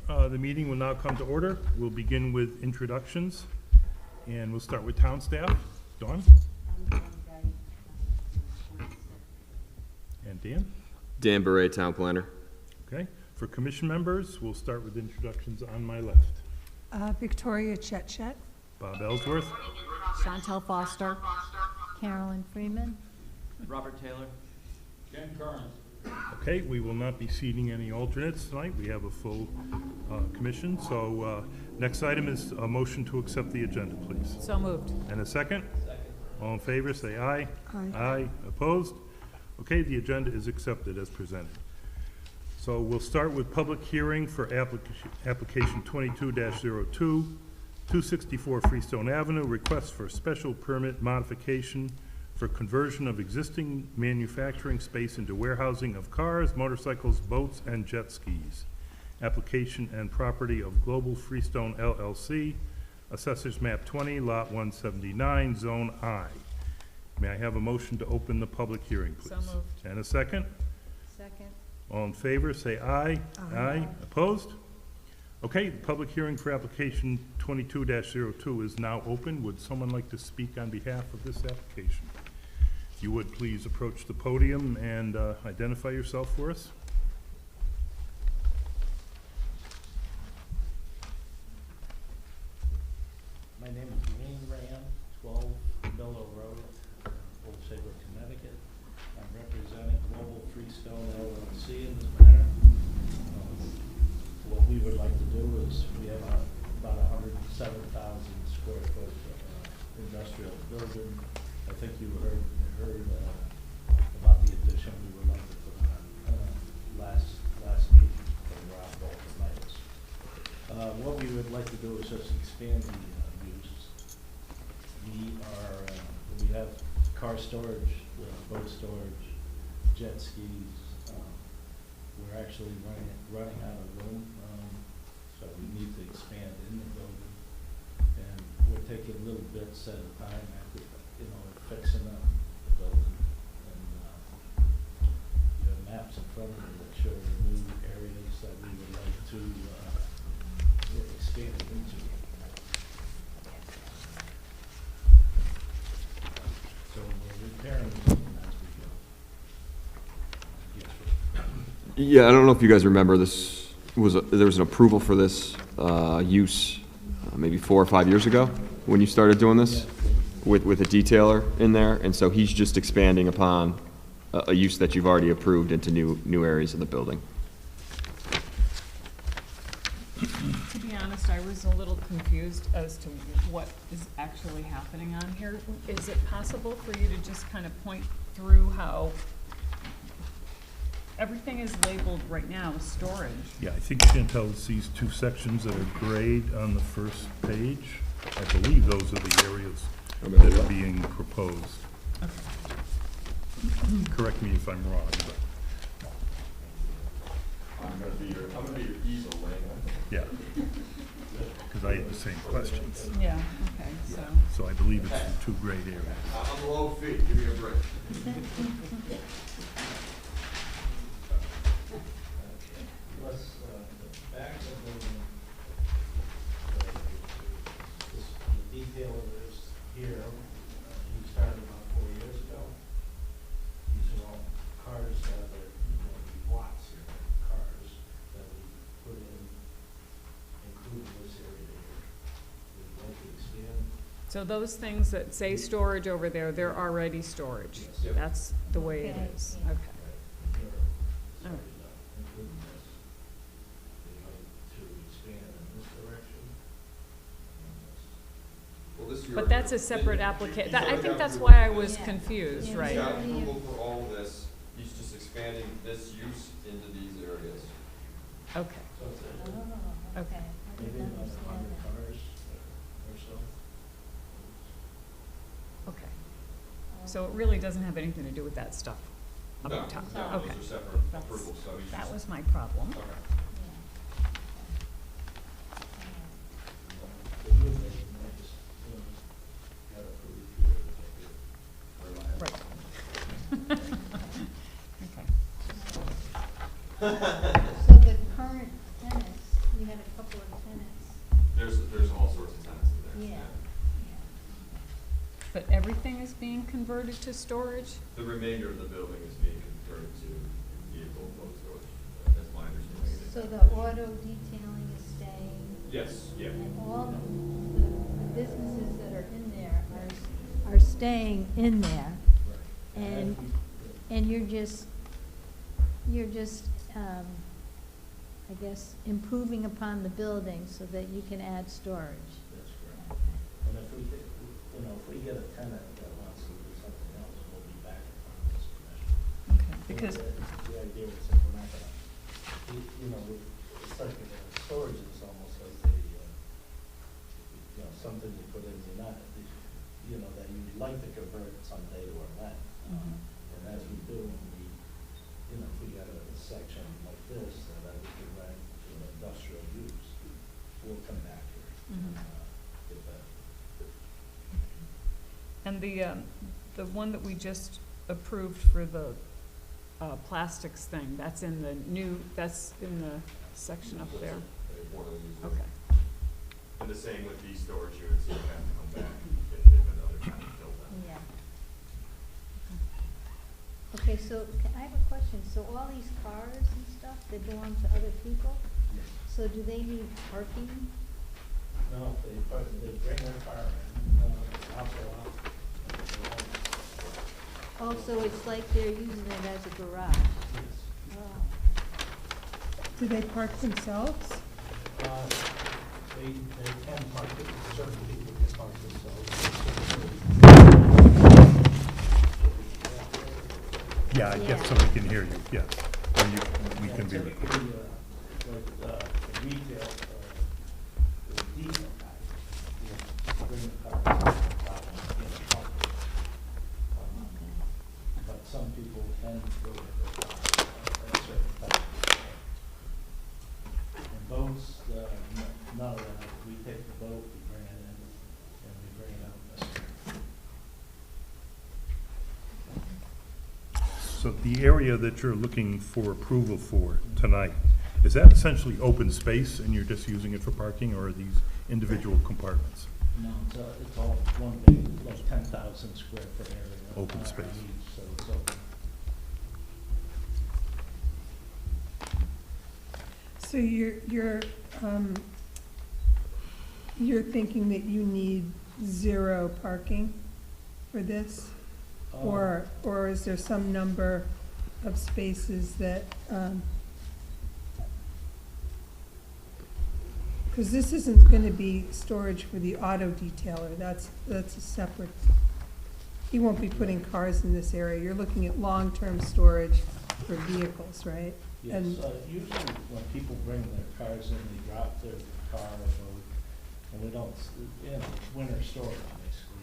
the meeting will now come to order. We'll begin with introductions, and we'll start with town staff. Dawn? And Dan? Dan Beret, Town Planner. Okay. For commission members, we'll start with introductions on my left. Victoria Chet. Bob Ellsworth. Chantel Foster. Carolyn Freeman. Robert Taylor. Ken Carnes. Okay, we will not be seating any alternates tonight. We have a full commission. So next item is a motion to accept the agenda, please. So moved. And a second? Second. All in favor, say aye. Aye. Aye. Opposed? Okay, the agenda is accepted as presented. So we'll start with public hearing for application 22-02, 264 Freestone Avenue, request for special permit modification for conversion of existing manufacturing space into warehousing of cars, motorcycles, boats, and jet skis. Application and property of Global Freestone LLC, Assessors Map 20, Lot 179, Zone I. May I have a motion to open the public hearing, please? So moved. And a second? Second. All in favor, say aye. Aye. Opposed? Okay, the public hearing for application 22-02 is now open. Would someone like to speak on behalf of this application? If you would, please approach the podium and identify yourself for us. My name is Wayne Ram, 12 Bellow Road, Old Saybrook, Connecticut. I'm representing Global Freestone LLC in this matter. What we would like to do is, we have about 107,000 square foot industrial building. I think you heard about the addition we would like to put on last meeting from Rob Bolton-Midas. What we would like to do is just expand the use. We have car storage, boat storage, jet skis. We're actually running out of room, so we need to expand in the building. And we're taking little bits at a time after, fixing up the building. And you have maps in front of you that show the new areas that we would like to expand into. So we're repairing the building as we go. Yeah, I don't know if you guys remember, there was an approval for this use maybe 4 or 5 years ago when you started doing this with a detailer in there, and so he's just expanding upon a use that you've already approved into new areas of the building. To be honest, I was a little confused as to what is actually happening on here. Is it possible for you to just kind of point through how everything is labeled right now as storage? Yeah, I think Chantel sees two sections that are grayed on the first page. I believe those are the areas that are being proposed. Okay. Correct me if I'm wrong, but I'm gonna be your easel, Wayne. yeah, because I had the same questions. Yeah, okay, so. So I believe it's the two grayed areas. I'm low feet, give me a break. Plus, the back of the building, the detailer is here. He started about 4 years ago. These are all cars that are, lots here, cars that we put in, including this area here. We'd like to expand. So those things that say storage over there, they're already storage. Yes. That's the way it is. Okay. Here, All right. including this. We'd like to expand in this direction. Well, this But that's a separate application. I think got that's approval. why I was confused, He's right? got approval for all of this, he's just expanding this use into these areas. Okay, So it's okay. maybe about 100 cars or so. Okay. So it really doesn't have anything to do with that stuff up No, top? no, Okay. those are separate approvals, so he's That just. was my problem. Okay. The new thing, I just, got approved here. Right. Okay. So the current tenants, we had a Yeah. But everything is being converted to storage? The remainder of the building is being converted to vehicle boat storage, that's my understanding. So the auto detailing is staying? Yes, yeah. And all the businesses that are in there are staying in there? Right. And you're just, I guess, improving upon the building so that you can add storage? That's correct. And if we, if we get a tenant that wants to do something else, we'll be back in front of this commission. Okay, because, The idea is that we're not gonna, it's like storage is almost like something you put in, that you'd like to convert someday to a rent. And as we do, if we got a section like this that we can rent to an industrial use, we'll come back here. Get that. and the one that we just approved for the plastics thing, that's in the section up there? One of these. Okay. And the same with these storage units, you have to come back if another tenant built them. Yeah. Okay, so I have a question. So all these cars and stuff, they belong to other people? Yes. So do they need parking? No, they bring their car in, out. Oh, so it's like they're using it as a garage? Yes. Oh. Do they park themselves? They can park it, certain people can park themselves. Yeah, I guess so we can hear you, yes. Or we can be recorded. Typically, retail, diesel guys, bring the car, park it. But some people can go with their car at certain times. And boats, none of that, we take the boat, we bring it in, and we bring it out this way. So the area that you're looking for approval for tonight, is that essentially open space and you're just using it for parking, or are these individual compartments? No, it's all one big, like 10,000 square foot area. Open space. So it's open. So you're thinking that you need 0 parking for this? Or is there some number of spaces that, because this isn't gonna be storage for the auto detailer, that's a separate, he won't be putting cars in this area. You're looking at long-term storage for vehicles, right? Yes, And- usually when people bring their cars in, they drop their car or boat, and we don't, winter storage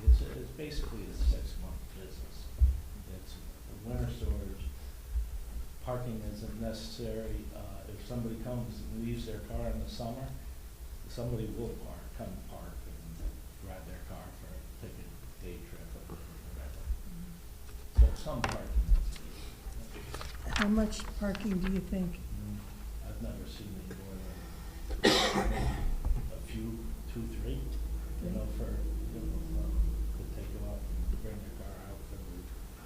basically. It's basically a 6-month business. It's winter storage. Parking isn't necessary. If somebody comes and leaves their car in the summer, somebody will come park and drive their car take a day trip or whatever. So some parking is needed. How much parking do you think? I've never seen it more than a few, 2, 3, for, to take them up and bring their car out for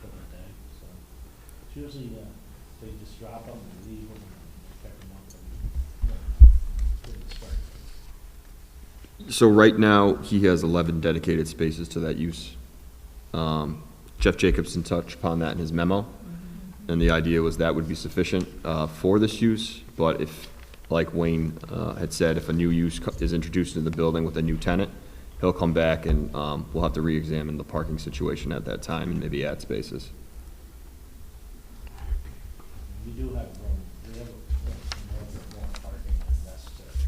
the day, so. It's usually, they just drop them and leave them and pick them up and, get it started. So right now, he has 11 dedicated spaces to that use. Jeff Jacobson touched upon that in his memo, and the idea was that would be sufficient for this use, but if, like Wayne had said, if a new use is introduced into the building with a new tenant, he'll come back and we'll have to re-examine the parking situation at that time and maybe add spaces. We do have room, we have more parking than necessary.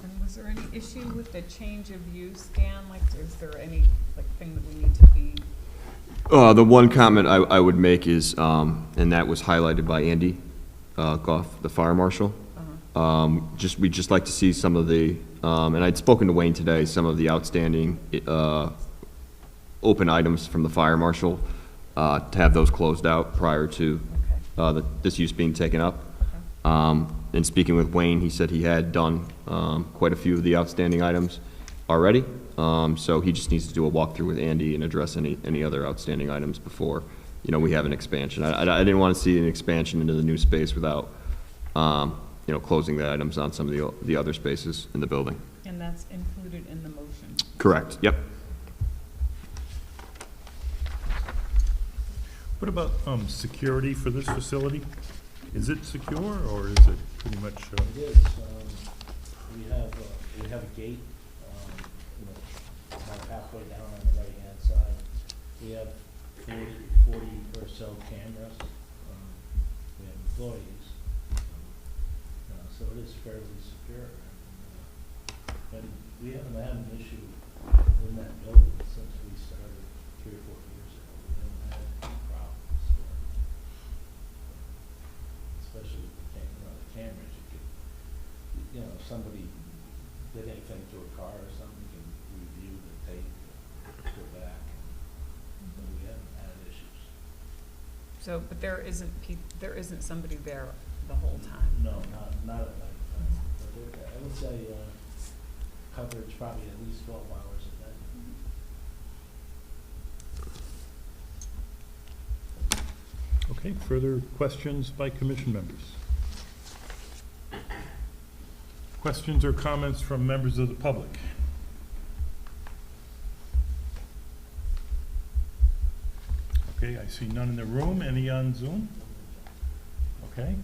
And was there any issue with the change of use, Dan? Like, is there any, thing that we need to be? The one comment I would make is, and that was highlighted by Andy Goff, the fire marshal. We'd just like to see some of the and I'd spoken to Wayne today, some of the outstanding open items from the fire marshal, to have those closed out prior to this use being taken up. In speaking with Wayne, he said he had done quite a few of the outstanding items already, so he just needs to do a walkthrough with Andy and address any other outstanding items before, you know, we have an expansion. I didn't want to see an expansion into the new space without, you know, closing the items on some of the other spaces in the building. And that's included in the motion? Correct, yep. What about security for this facility? Is it secure, or is it pretty much? It is, we have a gate, you know, about halfway down on the right-hand side. We have 40 or so cameras. We have employees. So it is fairly secure. And we haven't had an issue in that building since we started 3 or 4 years ago. We haven't had any problems. Especially with the cameras, you know, if somebody did anything to a car or something, you can review the tape, go back, but we haven't had issues. So, but there isn't somebody there the whole time? No, not at night. But I would say coverage probably at least 12 hours a day. Okay, further questions by commission members? Questions or comments from members of the public? Okay, I see none in the room. Any on Zoom? Okay.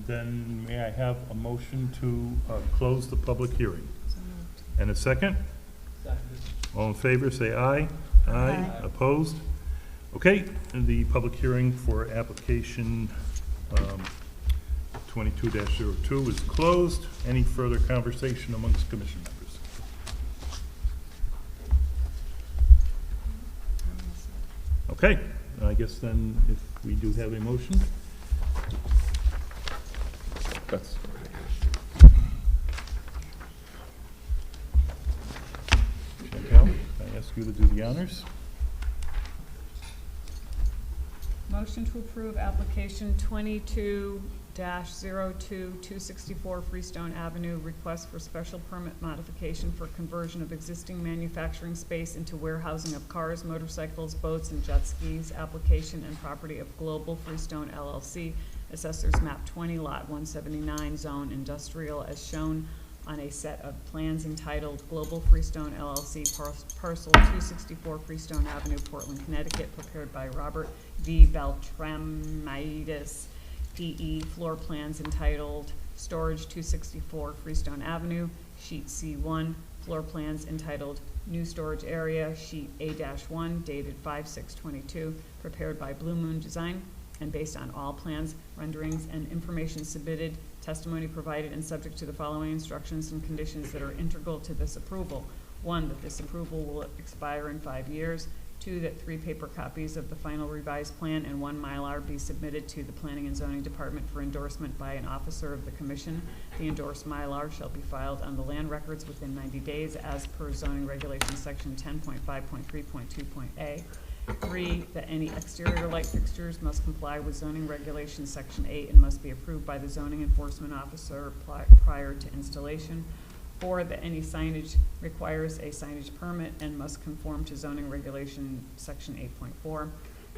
Then may I have a motion to close the public hearing? So moved. And a second? All in favor, say aye. Aye. Opposed? Okay, and the public hearing for application 22-02 is closed. Any further conversation amongst commission members? Okay, I guess then if we do have a motion. That's Chantal, can I ask you to do the honors? Motion to approve application 22-02, 264 Freestone Avenue, request for special permit modification for conversion of existing manufacturing space into warehousing of cars, motorcycles, boats, and jet skis. Application and property of Global Freestone LLC, Assessors Map 20, Lot 179, Zone Industrial, as shown on a set of plans entitled Global Freestone LLC, Parcel 264 Freestone Avenue, Portland, Connecticut, prepared by Robert V. Beltramides, P.E., floor plans entitled Storage 264 Freestone Avenue, Sheet C1, floor plans entitled New Storage Area, Sheet A-1, dated 5/6/22, prepared by Blue Moon Design, and based on all plans, renderings, and information submitted, testimony provided, and subject to the following instructions and conditions that are integral to this approval. 1, that this approval will expire in 5 years. 2, that 3 paper copies of the final revised plan and 1 Mylar be submitted to the Planning and Zoning Department for endorsement by an officer of the Commission. The endorsed Mylar shall be filed on the land records within 90 days as per zoning regulations section 10.5.3.2.a. 3, that any exterior light fixtures must comply with zoning regulations section 8 and must be approved by the zoning enforcement officer prior to installation. 4, that any signage requires a signage permit and must conform to zoning regulation section 8.4.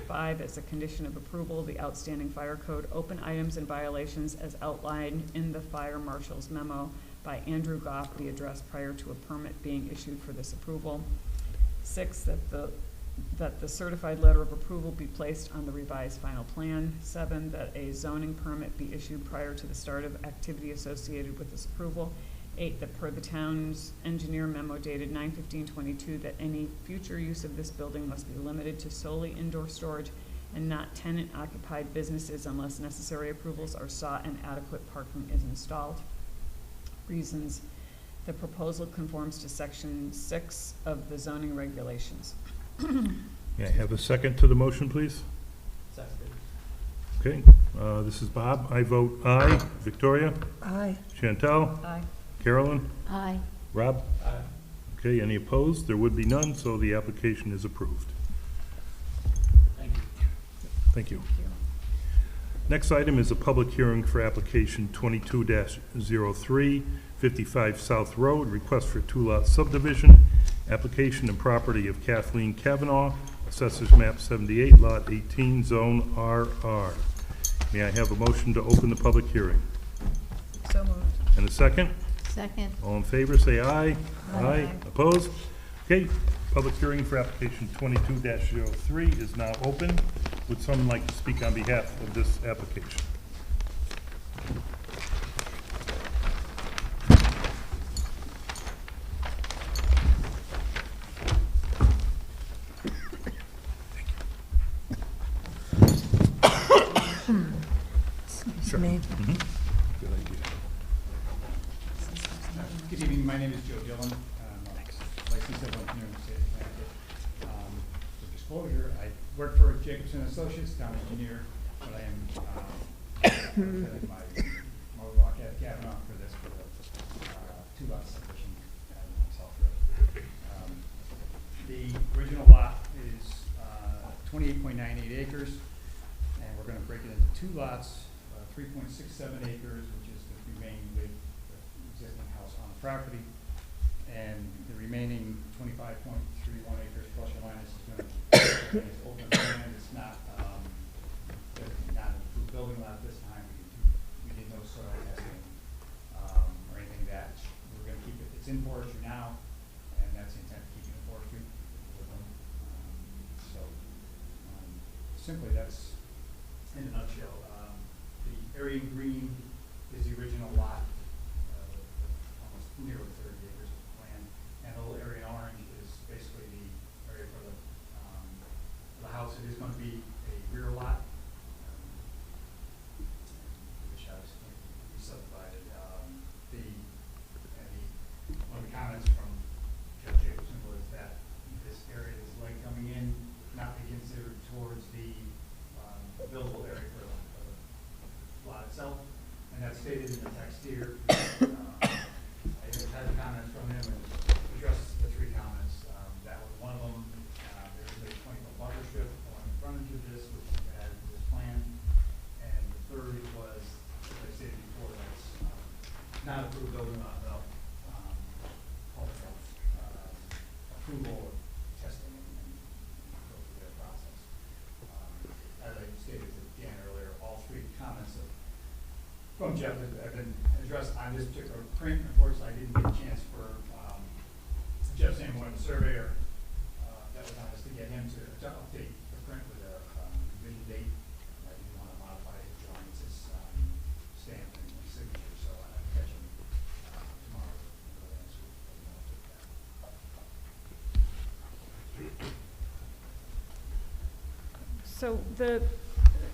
5, as a condition of approval, the outstanding fire code open items and violations as outlined in the fire marshal's memo by Andrew Goff be addressed prior to a permit being issued for this approval. 6, that the certified letter of approval be placed on the revised final plan. 7, that a zoning permit be issued prior to the start of activity associated with this approval. 8, that per the town's engineer memo dated 9/15/22, that any future use of this building must be limited to solely indoor storage and not tenant-occupied businesses unless necessary approvals are sought and adequate parking is installed. Reasons: the proposal conforms to section 6 of the zoning regulations. May I have a second to the motion, please? Second. Okay, this is Bob. I vote aye. Victoria? Aye. Chantal? Aye. Carolyn? Aye. Rob? Okay, any opposed? There would be none, so the application is approved. Thank you. Next item is a public hearing for application 22-03, 55 South Road, request for two-lot subdivision, application and property of Kathleen Kavanagh, Assessors Map 78, Lot 18, Zone RR. May I have a motion to open the public hearing? So moved. And a second? Second. All in favor, say aye. Aye. Opposed? Okay, public hearing for application 22-03 is now open. Would someone like to speak on behalf of this application? Sure. Me. Mhm. Good idea. Good evening, my name is Joe Dillon. I'm a licensed civil engineer in the state of Connecticut. For disclosure, I work for Jacobson Associates, town engineer, but I am representing my mother-in-law, Kavanagh, for the two-lot subdivision at South Road. The original lot is 28.98 acres, and we're gonna break it into two lots, 3.67 acres, which is the remaining with the existing house on the property, and the remaining 25.31 acres plus or minus is going to be open land. It's not not an approved building lot this time. We did no soil testing or anything that we're going to keep it. It's in forestry now, and that's the intent, keeping it forestry with them. Simply, that's in a nutshell. The area in green is the original lot, almost nearly 30 acres of land, and the little area in orange is basically the area for the house. It is going to be a rear lot, which obviously can be subdivided. One of the comments from Jeff Jacobson was that this area, this leg coming in, not be considered towards the buildable area for the lot itself, and that's stated in the text here. I just had the comments from him and addressed the three comments. That was one of them. There is a 20-foot buffer strip along the frontage of this, which is added to this plan. And the third was, as I stated before, that's not approved building lot, though. Approval of testing and go through their process. As I stated to Dan earlier, all three comments from Jeff have been addressed on this particular print. Unfortunately, I didn't get a chance for Jeff Samuel, the surveyor, that was on us to get him to update the print with a revision date. I didn't want to modify his drawings, his stamp and his signature, so I'm catching tomorrow.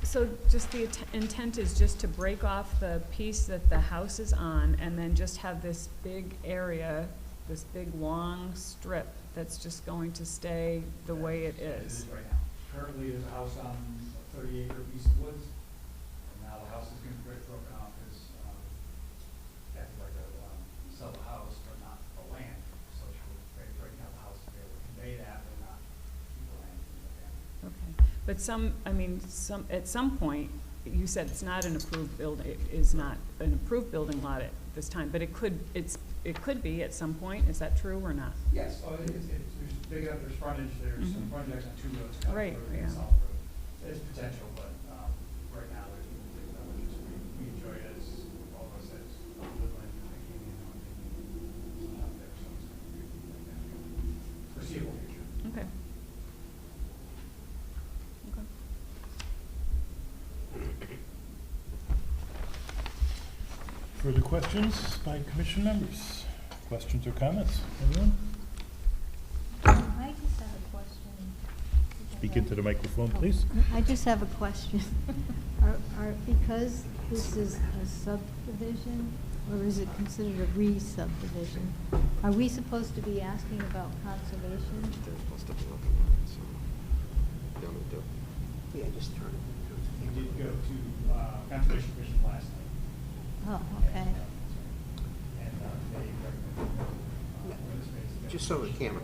So just the intent is just to break off the piece that the house is on and then just have this big area, this big long strip that's just going to stay the way it It is. is right now. Currently, there's a house on a 30-acre piece of woods, and now the house is going to be broken off as, acting like sell the house, but not the land. So right now, the house is able to convey that, but not keep the land in the family. Okay. But at some point, you said it's not an approved building, it is not an approved building lot at this time, but it could be at some point. Is that true or not? Yes, there's big up, there's frontage, there's some projects on two roads, County Right, Road yeah. and South Road. There's potential, but right now, there's no interest. We enjoy it as all of us as woodland, hiking, and hunting out there, so it's going to be like that for the foreseeable future. Okay. Okay. Further questions by commission members? Questions or comments? Anyone? I just have a question. Speak into the microphone, please. I just have a question. Because this is a subdivision, or is it considered a re-subdivision? Are we supposed to be asking about conservation? They're supposed to be looking at it, so, down the dip. Yeah, just turn it. We did go to Conservation Commission last night. Oh, okay. And they Just so the camera.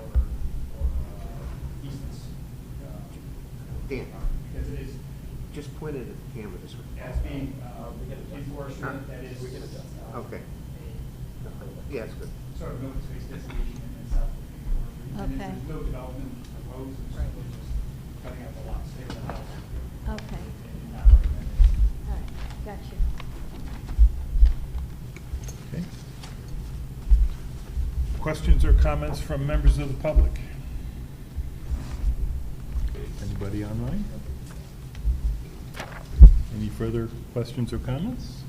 easements. Dan, Because it is, just point it at the camera this way. as being enforcement, that is. Okay. Yeah, it's good. Sort of open space designation in itself. And Okay. there's no development of roads and stuff, we're just cutting out the lots, stay with the house. Okay, And not recommended. all right, got you. Okay. Questions or comments from members of the public? Anybody online? Any further questions or comments?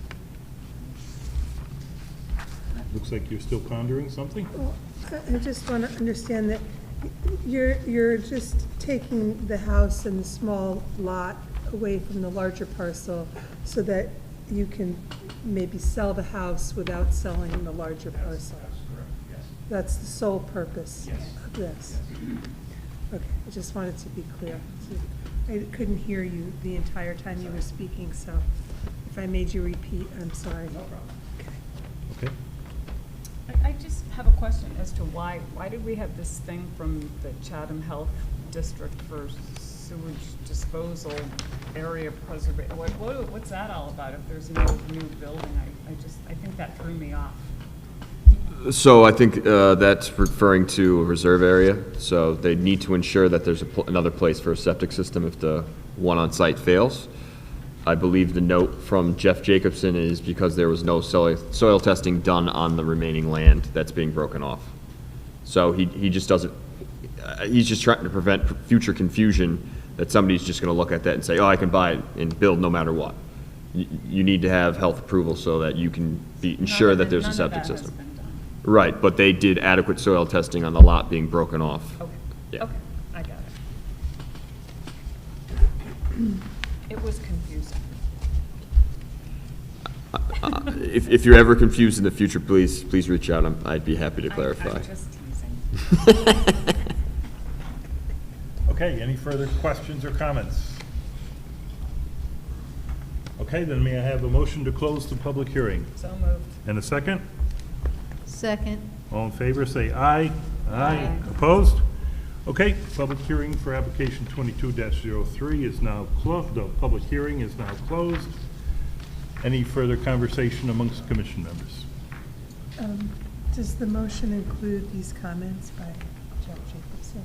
Looks like you're still pondering something? Well, I just want to understand that you're just taking the house and the small lot away from the larger parcel so that you can maybe sell the house without selling the larger parcel. That's correct, yes. That's the sole purpose Yes. of this. Okay, I just wanted to be clear. I couldn't hear you the entire time you were speaking, so if I made you repeat, I'm sorry. No problem. Okay. I just have a question as to why did we have this thing from the Chatham Health District for sewage disposal area preservation? What's that all about if there's no new building? I think that threw me off. So I think that's referring to a reserve area, so they need to ensure that there's another place for a septic system if the one on site fails. I believe the note from Jeff Jacobson is because there was no soil testing done on the remaining land that's being broken off. So he just doesn't, he's just trying to prevent future confusion that somebody's just gonna look at that and say, oh, I can buy it and build no matter what. You need to have health approval so that you can ensure that there's a septic system. None of that has been done. Right, but they did adequate soil testing on the lot being broken off. Okay, Yeah. okay, I got it. It was confusing. If you're ever confused in the future, please reach out. I'd be happy to clarify. I'm just teasing. Okay, any further questions or comments? Okay, then may I have a motion to close the public hearing? So moved. And a second? Second, All in favor, say aye. Aye. Opposed? Okay, public hearing for application 22-03 is now closed. The public hearing is now closed. Any further conversation amongst commission members? Does the motion include these comments by Jeff Jacobson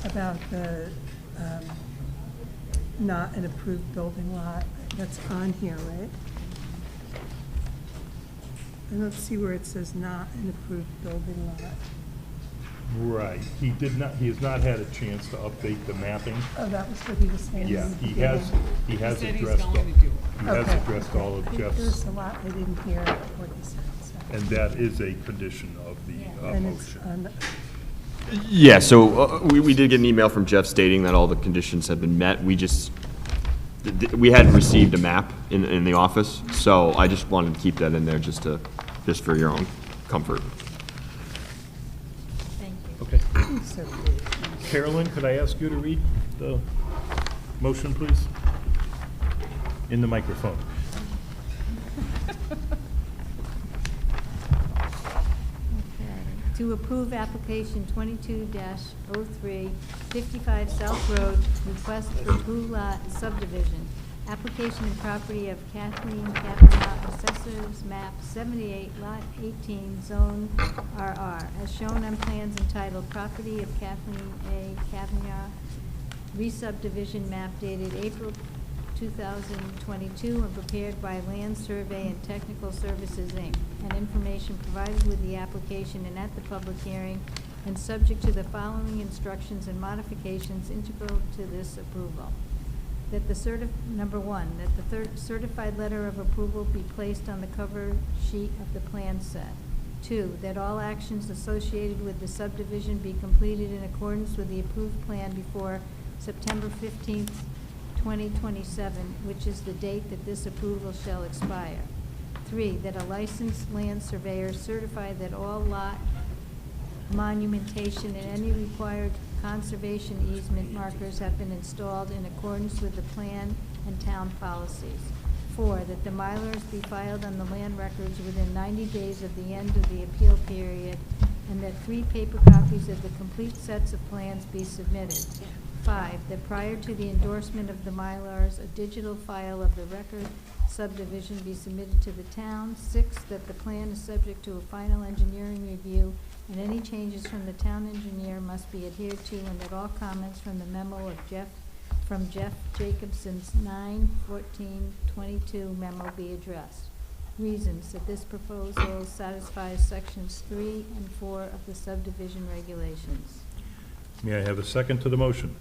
about the not an approved building lot? That's on here, right? I don't see where it says not an approved building lot. Right, he has not had a chance to update the mapping. Oh, that was what he was saying. Yeah, in the he has beginning. said he's addressed, going to do it. he has Okay. addressed all of There's Jeff's, a lot I didn't hear what he said, so. and that is a condition of the And it's motion. on, Yeah, so we did get an email from Jeff stating that all the conditions have been met. We hadn't received a map in the office, so I just wanted to keep that in there just for your own comfort. thank you. Okay. so please. Carolyn, could I ask you to read the motion, please? In the microphone. Okay. To approve application 22-03, 55 South Road, request for blue lot subdivision. Application and property of Kathleen Kavanagh, Assessors, map 78, lot 18, zone RR, as shown on plans entitled Property of Kathleen A. Kavanagh, re-subdivision map dated April 2022 and prepared by Land Survey and Technical Services, Inc., and information provided with the application and at the public hearing, and subject to the following instructions and modifications integral to this approval. That the number one, that the certified letter of approval be placed on the cover sheet of the plan set. 2, that all actions associated with the subdivision be completed in accordance with the approved plan before September 15th, 2027, which is the date that this approval shall expire. 3, that a licensed land surveyor certify that all lot monumentation and any required conservation easement markers have been installed in accordance with the plan and town policies. 4, that the Mylars be filed on the land records within 90 days of the end of the appeal period and that 3 paper copies of the complete sets of plans be submitted. 5, that prior to the endorsement of the Mylars, a digital file of the record subdivision be submitted to the town. 6, that the plan is subject to a final engineering review, and any changes from the town engineer must be adhered to, and that all comments from the memo of Jeff Jacobson's 9/14/22 memo be addressed. Reasons that this proposal satisfies sections 3 and 4 of the subdivision regulations. May I have a second to the motion?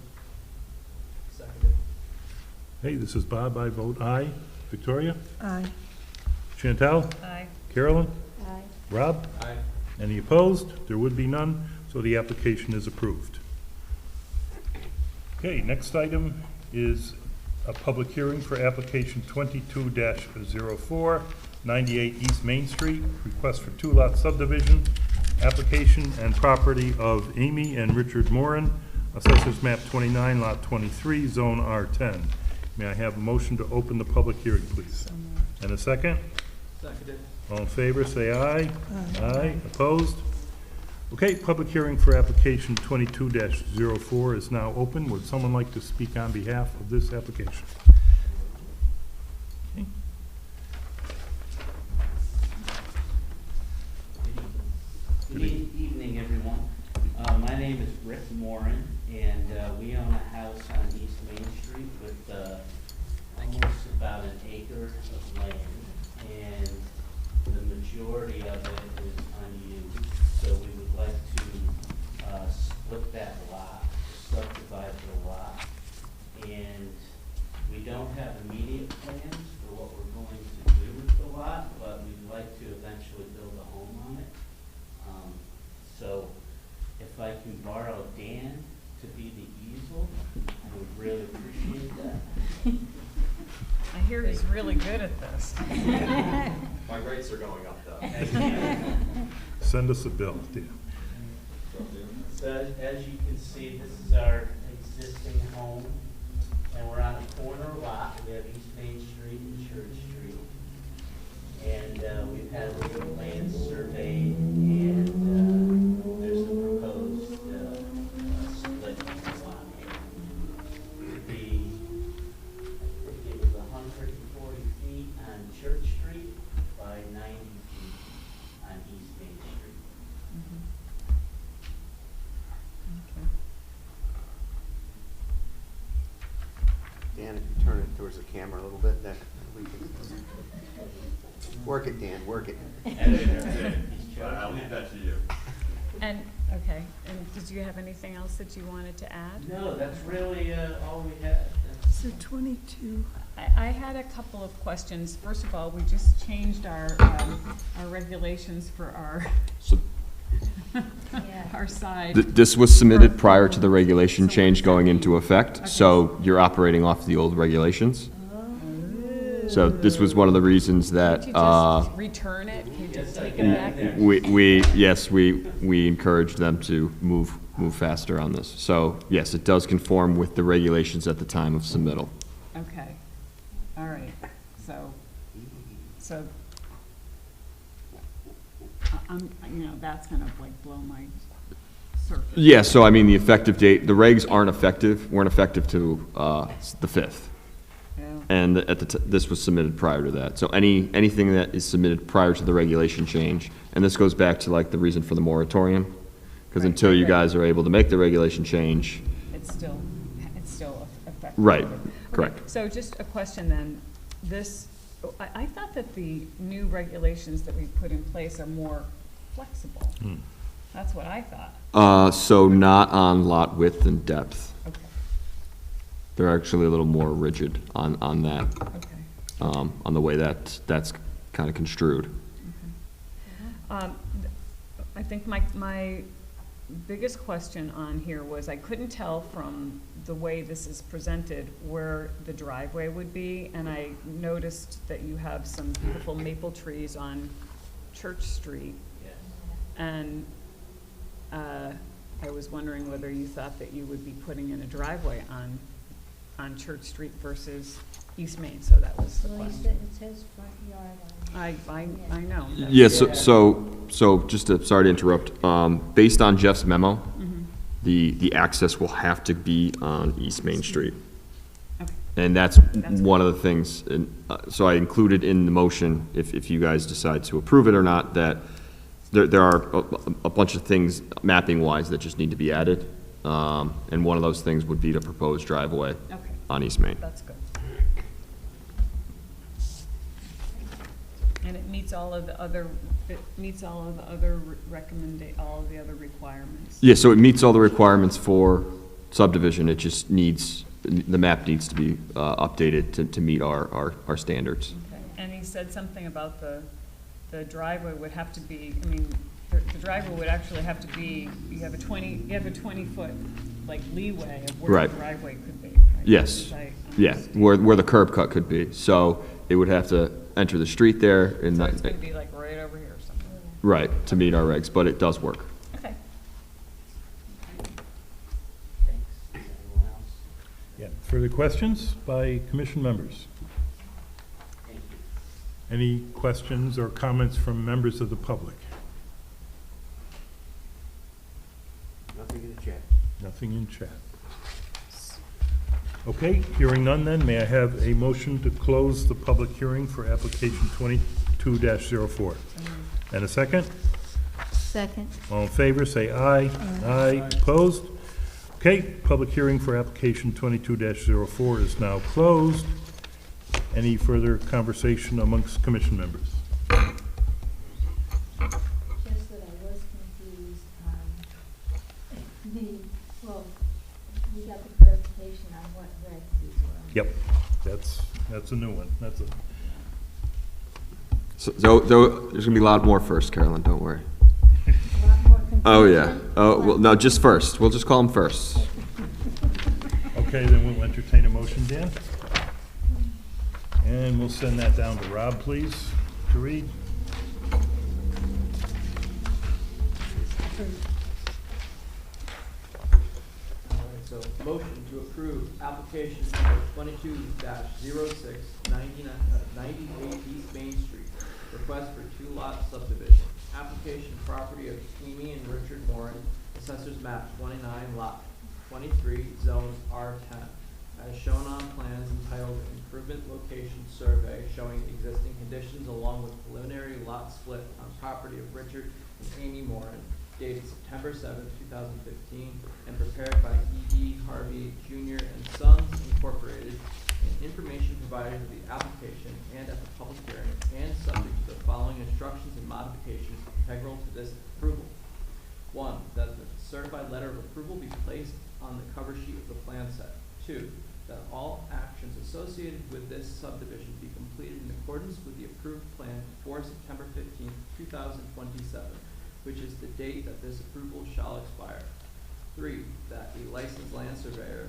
Seconded. Hey, this is Bob. I vote aye. Victoria? Aye. Chantal? Aye. Carolyn? Aye. Rob? Aye. Any opposed? There would be none, so the application is approved. Okay, next item is a public hearing for application 22-04, 98 East Main Street, request for 2-lot subdivision, application and property of Amy and Richard Moran, Assessors Map 29, Lot 23, Zone R10. May I have a motion to open the public hearing, please? And a second? Seconded. All in favor, say aye. Aye. Opposed? Okay, public hearing for application 22-04 is now open. Would someone like to speak on behalf of this application? Okay. Good evening, everyone. My name is Rick Moran, and we own a house on East Main Street with almost about an acre of land, and the majority of it is unused. So we would like to split that lot, subdivide the lot, and we don't have immediate plans for what we're going to do with the lot, but we'd like to eventually build a home on it. So if I can borrow Dan to be the easel, I would really appreciate that. I hear he's really good at this. My rates are going up, though. Send us a bill, dear. So as you can see, this is our existing home, and we're on a corner lot. We have East Main Street and Church Street. And we've had a little land surveyed, and there's a proposed split on the lot here. It'd be, I think it was 140 feet on Church Street by 90 feet on East Main Street. Dan, if you turn it towards the camera a little bit, that we can. Work it, Dan, work it. I'll leave that to you. And, okay, and did you have anything else that you wanted to add? No, that's really all we had. So 22. I had a couple of questions. First of all, we just changed our regulations for our, So our side. this was submitted prior to the regulation change going into effect, so you're operating off the old regulations. So this was one of the reasons that, Could you just return it? Could you just take it back? we encouraged them to move faster on this. So, yes, it does conform with the regulations at the time of submittal. Okay, all right, so, that's gonna like blow my surface. Yeah, so I mean, the effective date, the regs weren't effective to the 5th. Yeah. And this was submitted prior to that. So anything that is submitted prior to the regulation change, and this goes back to like the reason for the moratorium, because Right, until you right. guys are able to make the regulation change, It's still effective. Right, Okay, correct. So just a question then, I thought that the new regulations that we put in place are more flexible. That's what I thought. so not on lot width and depth. Okay, They're actually a little more rigid on that, okay. on the way that's kind of construed. I think my biggest question on here was I couldn't tell from the way this is presented where the driveway would be, and I noticed that you have some beautiful maple trees on Church Street, Yes. and I was wondering whether you thought that you would be putting in a driveway on on Church Street versus East Main, so that was the Well, you question. said it says front yard on it. I know. Yeah, so just to, sorry to interrupt, based on Jeff's memo, Mhm. the access will have to be on East Main Street. Okay. And that's one of the things, and, so I included in the motion, if you guys decide to approve it or not, that there are a bunch of things mapping-wise that just need to be added. And one of those things would be the proposed driveway Okay, on East Main. that's good. And it meets all of the other, all of the other requirements. Yeah, so it meets all the requirements for subdivision, it just needs, the map needs to be updated to meet our standards. Okay. And he said something about the driveway would have to be, I mean, the driveway would actually have to be, you have a 20-foot, like, leeway of where Right. the driveway could be. Right? Yes, As I yeah, understand. where the curb cut could be, so it would have to enter the street there and So not, it's gonna be like right over here or something. right, to meet our regs, but it does work. Okay. Thanks. Anyone else? Yeah, further questions by commission members? Thank you. Any questions or comments from members of the public? Nothing in the chat. Nothing in chat. Okay, hearing none then, may I have a motion to close the public hearing for application 22-04? And a second? Second. All in favor, say aye. Aye. Opposed? Okay, public hearing for application 22-04 is now closed. Any further conversation amongst commission members? Just that I was confused on well, we got the clarification on what reg these were. Yep, that's a new one. That's a, So, there's gonna be a lot more first, Carolyn, don't worry. A lot more confusion. Oh, yeah, oh, well, no, just first, we'll just call them first. okay, then we'll entertain a motion, Dan. And we'll send that down to Rob, please, to read. All right, so motion to approve application number 22-06, 98 East Main Street. Request for two-lot subdivision. Application property of Amy and Richard Moran, Assessors map 29, lot 23, zones R10. As shown on plans entitled Improvement Location Survey showing existing conditions along with preliminary lot split on property of Richard and Amy Moran, dated September 7, 2015, and prepared by E.E. Harvey Jr. and Sons Incorporated, and information provided to the application and at the public hearing, and subject to the following instructions and modifications integral to this approval. 1, that the certified letter of approval be placed on the cover sheet of the plan set. 2, that all actions associated with this subdivision be completed in accordance with the approved plan before September 15, 2027, which is the date that this approval shall expire. 3, that a licensed land surveyor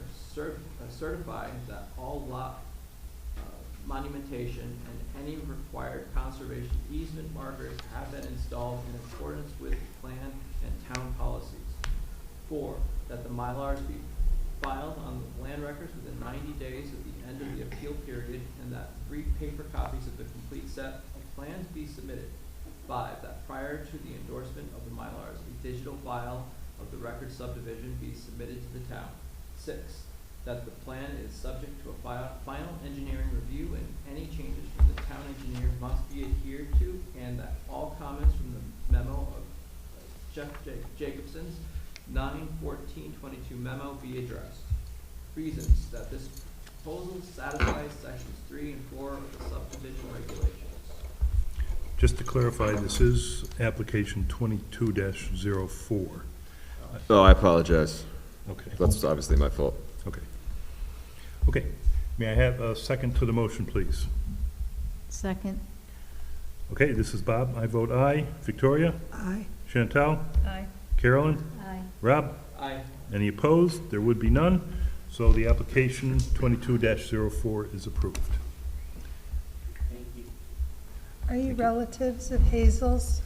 certify that all lot monumentation and any required conservation easement markers have been installed in accordance with the plan and town policies. 4, that the Mylars be filed on the land records within 90 days of the end of the appeal period, and that 3 paper copies of the complete set of plans be submitted. 5, that prior to the endorsement of the Mylars, a digital file of the record subdivision be submitted to the town. 6, that the plan is subject to a final engineering review, and any changes from the town engineer must be adhered to, and that all comments from the memo of Jeff Jacobson's 9/14/22 memo be addressed. Reasons that this proposal satisfies sections 3 and 4 of the subdivision regulations. Just to clarify, this is application 22-04. Oh, I apologize, Okay, that's obviously my fault. okay. Okay, may I have a second to the motion, please? Second. Okay, this is Bob. I vote aye. Victoria? Aye. Chantal? Aye. Carolyn? Aye. Rob? Aye. Any opposed? There would be none. So the application 22-04 is approved. Thank you. Are you relatives of Hazel's?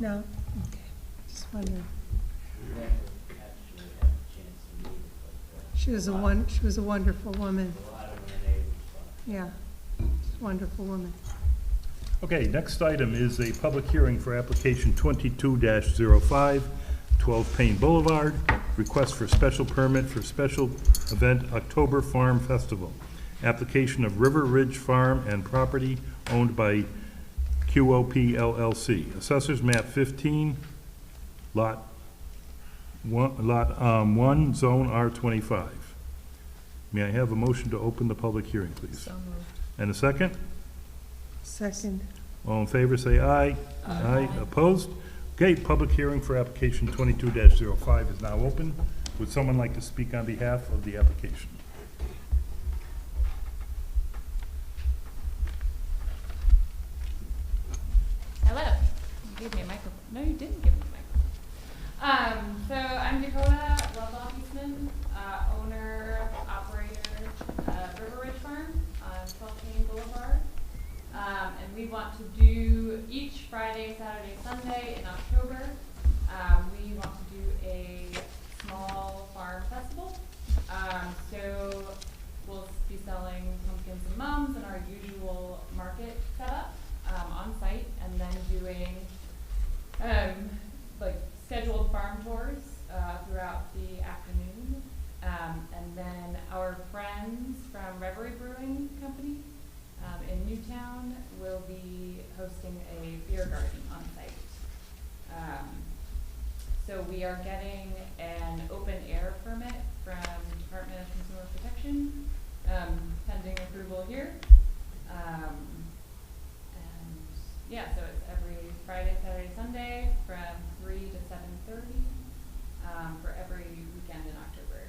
No? Okay, just wondering. We never actually had a chance to meet, but She was a wonderful woman. A lot of my neighbors, but Yeah, she's a wonderful woman. Okay, next item is a public hearing for application 22-05, 12 Payne Boulevard, request for special permit for special event October Farm Festival. Application of River Ridge Farm and property owned by QOP LLC. Assessors map 15, lot 1, zone R25. May I have a motion to open the public hearing, please? So moved. And a second? Second. All in favor, say aye. Aye. Opposed? Okay, public hearing for application 22-05 is now open. Would someone like to speak on behalf of the application? Hello. You gave me a microphone. No, you didn't give me a microphone. So I'm Dakota Lovelock-Eastman, owner, operator of River Ridge Farm on 12 Payne Boulevard. And we want to do each Friday, Saturday, Sunday in October. We want to do a small farm festival. So we'll be selling pumpkins and mums in our usual market setup on site, and then doing like scheduled farm tours throughout the afternoon. And then our friends from Reverie Brewing Company in Newtown will be hosting a beer garden on site. So we are getting an open air permit from the Department of Consumer Protection, pending approval here. And yeah, so it's every Friday, Saturday, Sunday from 3 to 7:30 for every weekend in October.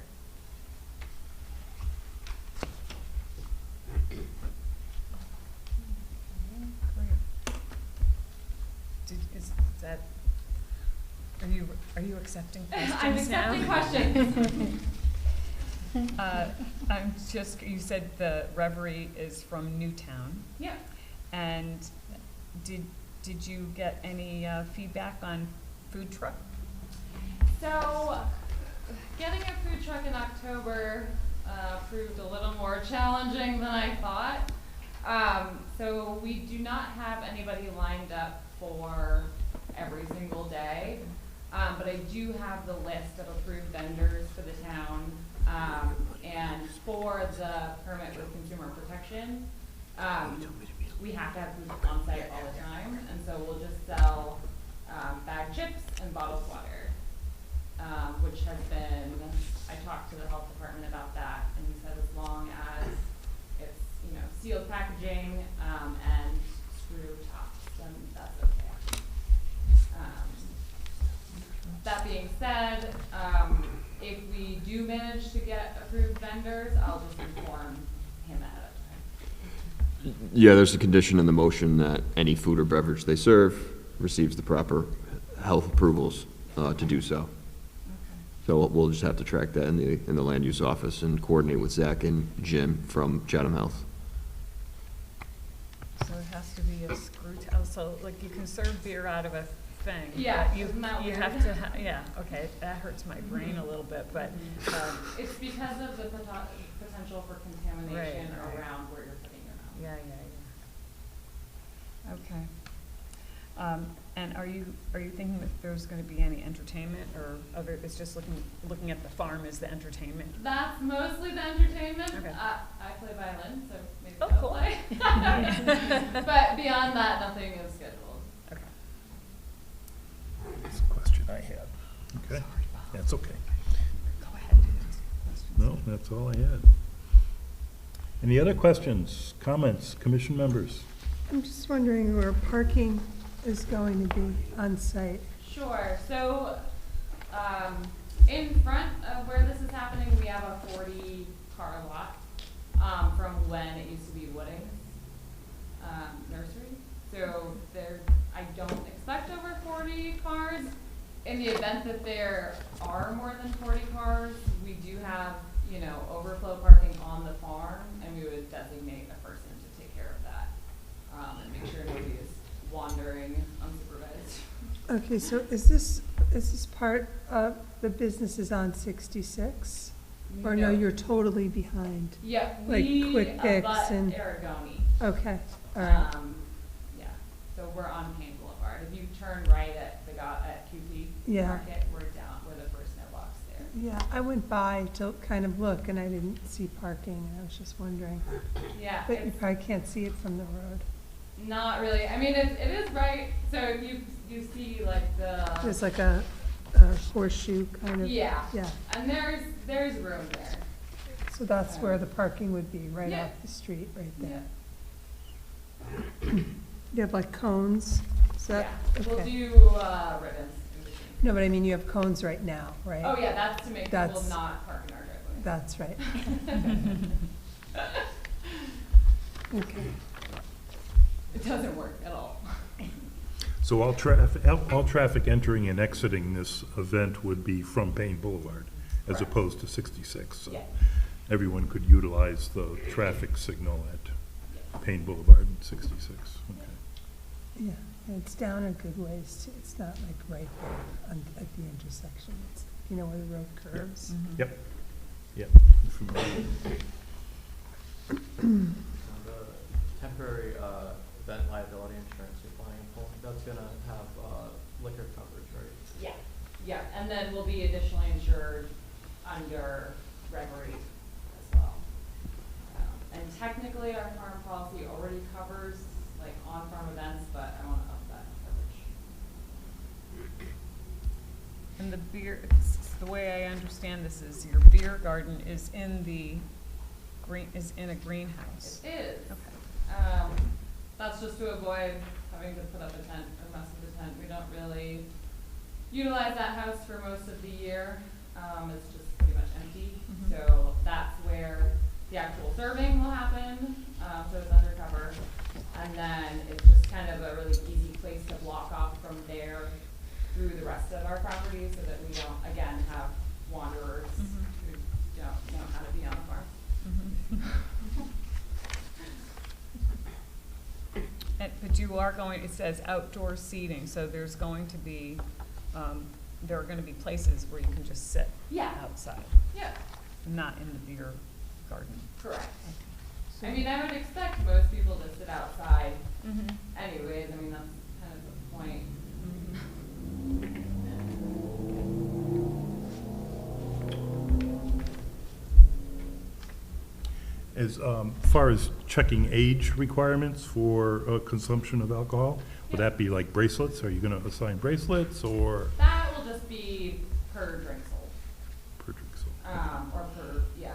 Is that, are you accepting I'm questions now? accepting questions. I'm just, you said the Reverie is from Newtown, Yeah. and did you get any feedback on food truck? So, getting a food truck in October proved a little more challenging than I thought. So we do not have anybody lined up for every single day, but I do have the list of approved vendors for the town. And for the permit with consumer protection, we have to have food on site all the time, and so we'll just sell bagged chips and bottled water, which has been, I talked to the health department about that, and he said as long as it's, sealed packaging and screw tops, then that's okay. That being said, if we do manage to get approved vendors, I'll just inform him ahead of time. Yeah, there's a condition in the motion that any food or beverage they serve receives the proper health approvals to do so. Okay. So we'll just have to track that in the land use office and coordinate with Zach and Jim from Chatham Health. So it has to be a screw top, so like you can serve beer out of a thing. Yeah, but isn't that you weird? have to, yeah, okay, that hurts my brain a little bit, but, It's because of the potential for contamination Right. around where you're putting your mouth. yeah. Okay. And are you thinking that there's gonna be any entertainment or other, it's just looking at the farm as the entertainment? That's mostly the entertainment. Okay. I play violin, so maybe Oh, I'll cool. play. But beyond that, nothing is scheduled. Okay. That's the question I had. Okay, that's okay. Go ahead. No, that's all I had. Any other questions, comments, commission members? I'm just wondering where parking is going to be on site. Sure, so, in front of where this is happening, we have a 40-car lot, from when it used to be Wooding's, nursery. So I don't expect over 40 cars. In the event that there are more than 40 cars, we do have, overflow parking on the farm, and we would designate a person to take care of that, and make sure nobody is wandering unsupervised. Okay, so is this part of the business is on 66? Or no, you're totally behind? Yeah, like we Quick Picks abut and- Aragoni. Okay, all right. Yeah, so we're on Payne Boulevard. If you turn right at at QP Yeah. Market, we're down, we're the first mailbox there. Yeah, I went by to kind of look and I didn't see parking. I was just wondering. Yeah, But you it's probably can't see it from the road. not really, I mean, it is right, so if you see like the. There's like a horseshoe kind of. Yeah. Yeah, And there's room there. so that's where the parking would be, right Yeah. off the street, right Yeah. there. You have like cones? Is that, Yeah, we'll okay. do, ribbons in between. No, but I mean, you have cones right now, right? Oh, yeah, that's to make people That's- not park in our driveway. That's right. Okay. It doesn't work at all. So all traffic entering and exiting this event would be from Payne Boulevard as Correct. opposed to 66. So Yeah. everyone could utilize the traffic signal at Payne Boulevard and 66. Okay. Yeah, and it's down a good ways too. It's not like right there at the intersection. It's, you know, where the road curves. Yep. Yep. The temporary event liability insurance you're planning for, that's gonna have liquor coverage, right? Yeah, yeah, and then we'll be additionally insured under Reverie as well. And technically, our farm policy already covers like on-farm events, but I want to up that coverage. And the beer, the way I understand this is your beer garden is in the is in a greenhouse. It is. Okay. That's just to avoid having to put up a tent or mess with the tent. We don't really utilize that house for most of the year. It's just pretty much empty. Mhm. So that's where the actual serving will happen. So it's undercover. And then it's just kind of a really easy place to block off from there through the rest of our property so that we don't, again, have wanderers who don't know how to be on the farm. But you are going, it says outdoor seating, so there's going to be, there are gonna be places where you can just sit Yeah. outside, Yeah, not in the beer garden. correct. I mean, I would expect most people to sit outside Mm-hmm. anyways. I mean, that's kind of the point. As far as checking age requirements for consumption of alcohol, would that be like bracelets? Are you going to assign bracelets or That will just be per drink sold, per drink sold? or per, yeah.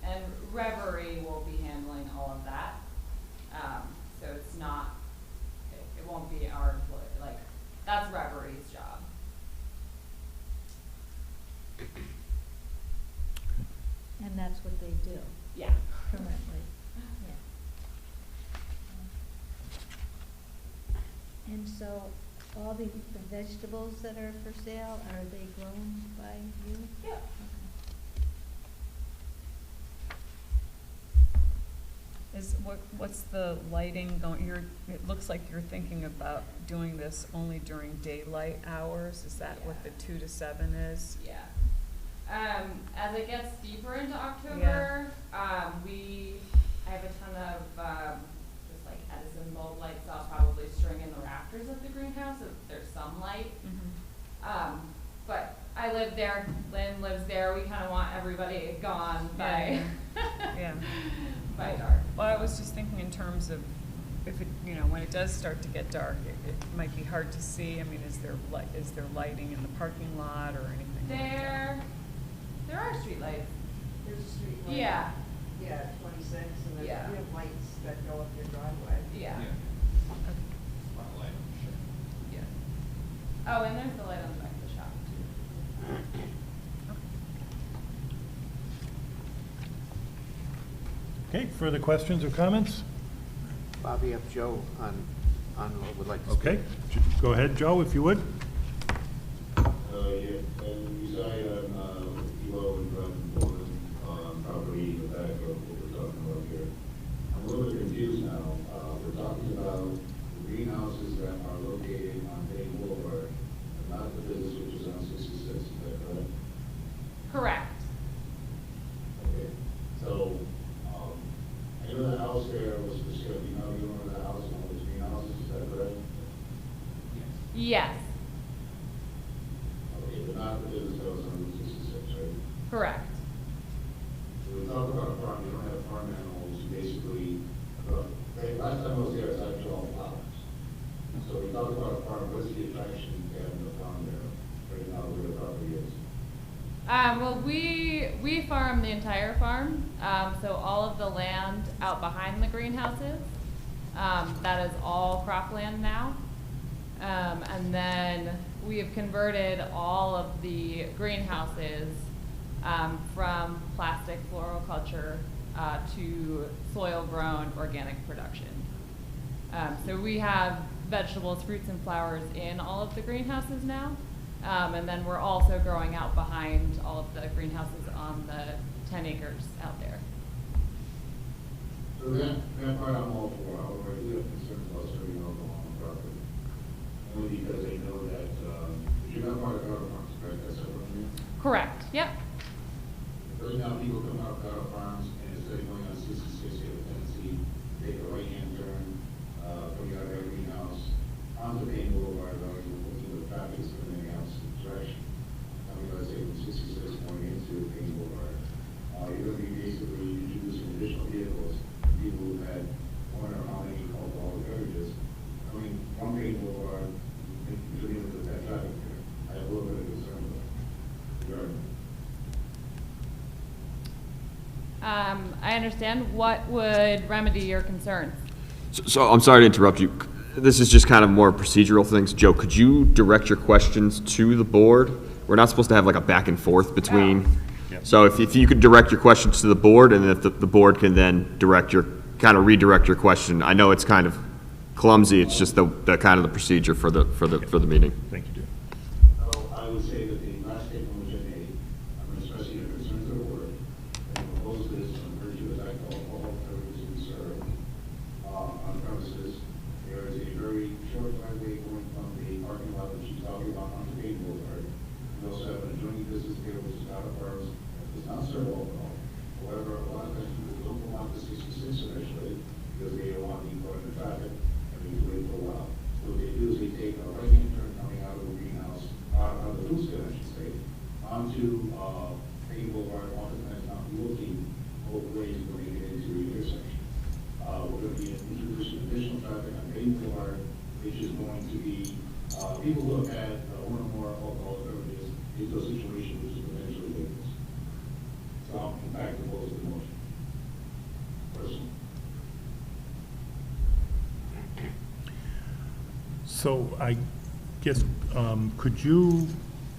And Reverie will be handling all of that. So it's not, it won't be our employee, like, that's Reverie's job. And that's what they do Yeah. currently, yeah. And so, all the vegetables that are for sale, are they grown by you? Yeah. What's the lighting going, it looks like you're thinking about doing this only during daylight hours, is that what the 2 to 7 is? Yeah. As it gets deeper into October, I have a ton of, just like Edison bulb lights I'll probably string in the rafters of the greenhouse if there's some light. But I live there, Lynn lives there, we kinda want everybody gone by, Yeah. by dark. Well, I was just thinking in terms of, if it, you know, when it does start to get dark, it might be hard to see, I mean, is there lighting in the parking lot or anything like that? There are streetlights. There's a street light. Yeah, Yeah, 26, and then Yeah. we have lights that go up your driveway. yeah, Spotlight, sure. yeah. Oh, and there's the light on the back of the shop too. Okay, further questions or comments? Bobby, have Joe would like to speak. Okay, go ahead, Joe, if you would. Yeah, and reside on, Kilo and Drum, property in the back of what we're talking about here. I'm a little bit confused now. We're talking about greenhouses that are located on Payne Boulevard, not the business which is on 66, is that correct? Correct. Correct. So we talk about a farm, you don't have farm animals, you basically, last time I was there, it's actually all flowers. So we talk about a farm, what's the attraction to having a farm there, right now where the property is? Well, we farm the entire farm, so all of the land out behind the greenhouses, that is all cropland now. And then we have converted all of the greenhouses from plastic floriculture to soil-grown organic production. So we have vegetables, fruits, and flowers in all of the greenhouses now. And then we're also growing out behind all of the greenhouses on the 10 acres out there. So that part I'm all for, however, I do have concerns about serving alcohol on the property. Only because they know that, you're not part of Cattle Farms, right? That's what I mean? Correct, yep. Right now, people come out of Cattle Farms, and instead of going on 66, they have a tendency to take a right-hand turn, coming out of their greenhouse, onto Payne Boulevard, looking at the traffic is coming out in the direction. Coming, let's say, from 66 going into Payne Boulevard. You're going to be basically introducing additional vehicles, people who had one or how many alcoholic beverages. I mean, one Payne Boulevard, including that traffic there. I have a little bit of concern with that. I understand. What would remedy your concerns? So I'm sorry to interrupt you. This is just kind of more procedural things. Joe, could you direct your questions to the board? We're not supposed to have like a back and forth between. Yeah. So if you could direct your questions to the board, and if the board can then kind of redirect your question. I know it's kind of clumsy. It's just the kind of the procedure for the meeting. Thank you, Jim. I would say that the last statement which I made, I'm expressing your concerns to the board, and propose this on virtue of that alcohol beverages to be served on premises. There is a very short driveway going from the parking lot that she's talking about onto Payne Boulevard. We also have an adjoining business there which is not a farm, does not serve alcohol. However, a lot of times people don't go on to 66 initially because they don't want to be caught in the traffic and we wait for a while. So what they do is they take a right-hand turn coming out of the greenhouse, out of the food stand, I should say, onto Payne Boulevard, oftentimes not looking both ways when they get into the intersection. We're going to be introducing additional traffic on Payne Boulevard, which is going to be people who have had one or more alcoholic beverages into a situation which is potentially dangerous. So I'm in fact opposed to the motion. Personally. So I guess, could you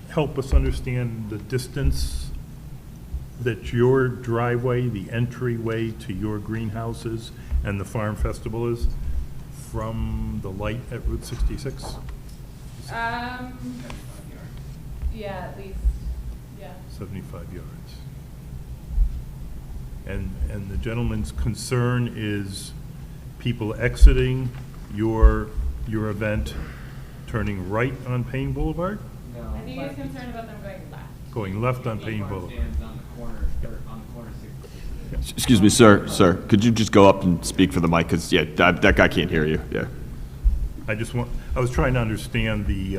help us understand the distance that your driveway, the entryway to your greenhouses and the farm festival is from the light at Route 66? Yeah, at least, yeah. 75 yards. And the gentleman's concern is people exiting your event, turning right on Payne Boulevard? I think he's concerned about them going left. Going left on Payne Boulevard. Stands on the corner, on the corner 66. Excuse me, sir, could you just go up and speak for the mic? Because, yeah, that guy can't hear you, yeah. I was trying to understand the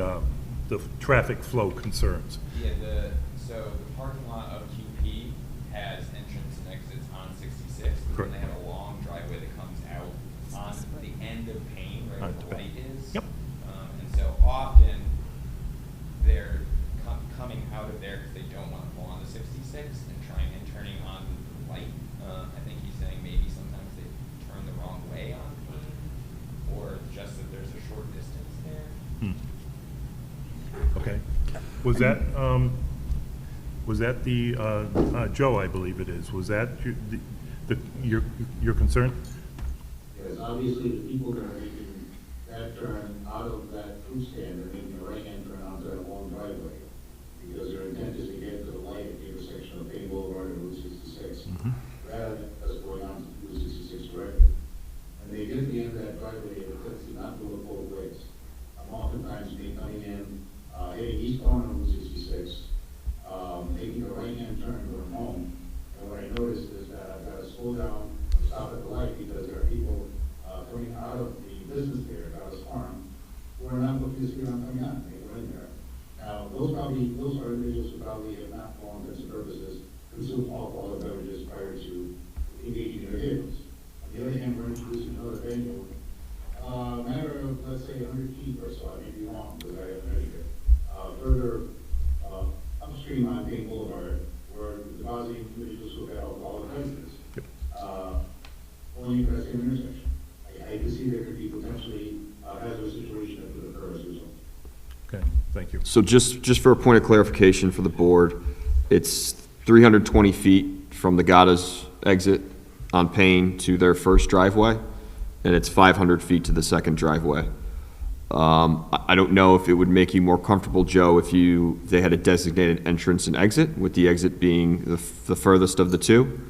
traffic flow concerns. Yeah, so the parking lot of QP has entrance and exits on 66, but Correct. then they have a long driveway that comes out on the end of Payne, right where Onto the light Payne. is. Yep. And so often, they're coming out of there because they don't want to pull on the 66 and turning on the light. I think he's saying maybe sometimes they turn the wrong way on Payne, or just that there's a short distance there. Okay. Was that the, Joe, I believe it is, was that your concern? Yes, obviously the people that are making that turn out of that food stand are making a right-hand turn onto that long driveway because their intent is to get to the light at the intersection of Payne Boulevard and Route 66, rather than us going on to Route 66 directly. When they get to the end of that driveway, they have a tendency not to look both ways. I'm oftentimes coming in, heading eastbound on Route 66, making a right-hand turn going home, and what I noticed is that I've got to slow down, stop at the light because there are people coming out of the business there, out of the farm, who are not looking to see where I'm coming Boulevard, where the depositing individuals who have alcoholic beverages. Yep. Only for that same intersection. I can see there could be potentially a hazardous situation that could occur as a result. Okay, thank you. So just for a point of clarification for the board, it's 320 feet from the Gada's exit on Payne to their first driveway, and it's 500 feet to the second driveway. I don't know if it would make you more comfortable, Joe, if they had a designated entrance and exit, with the exit being the furthest of the two,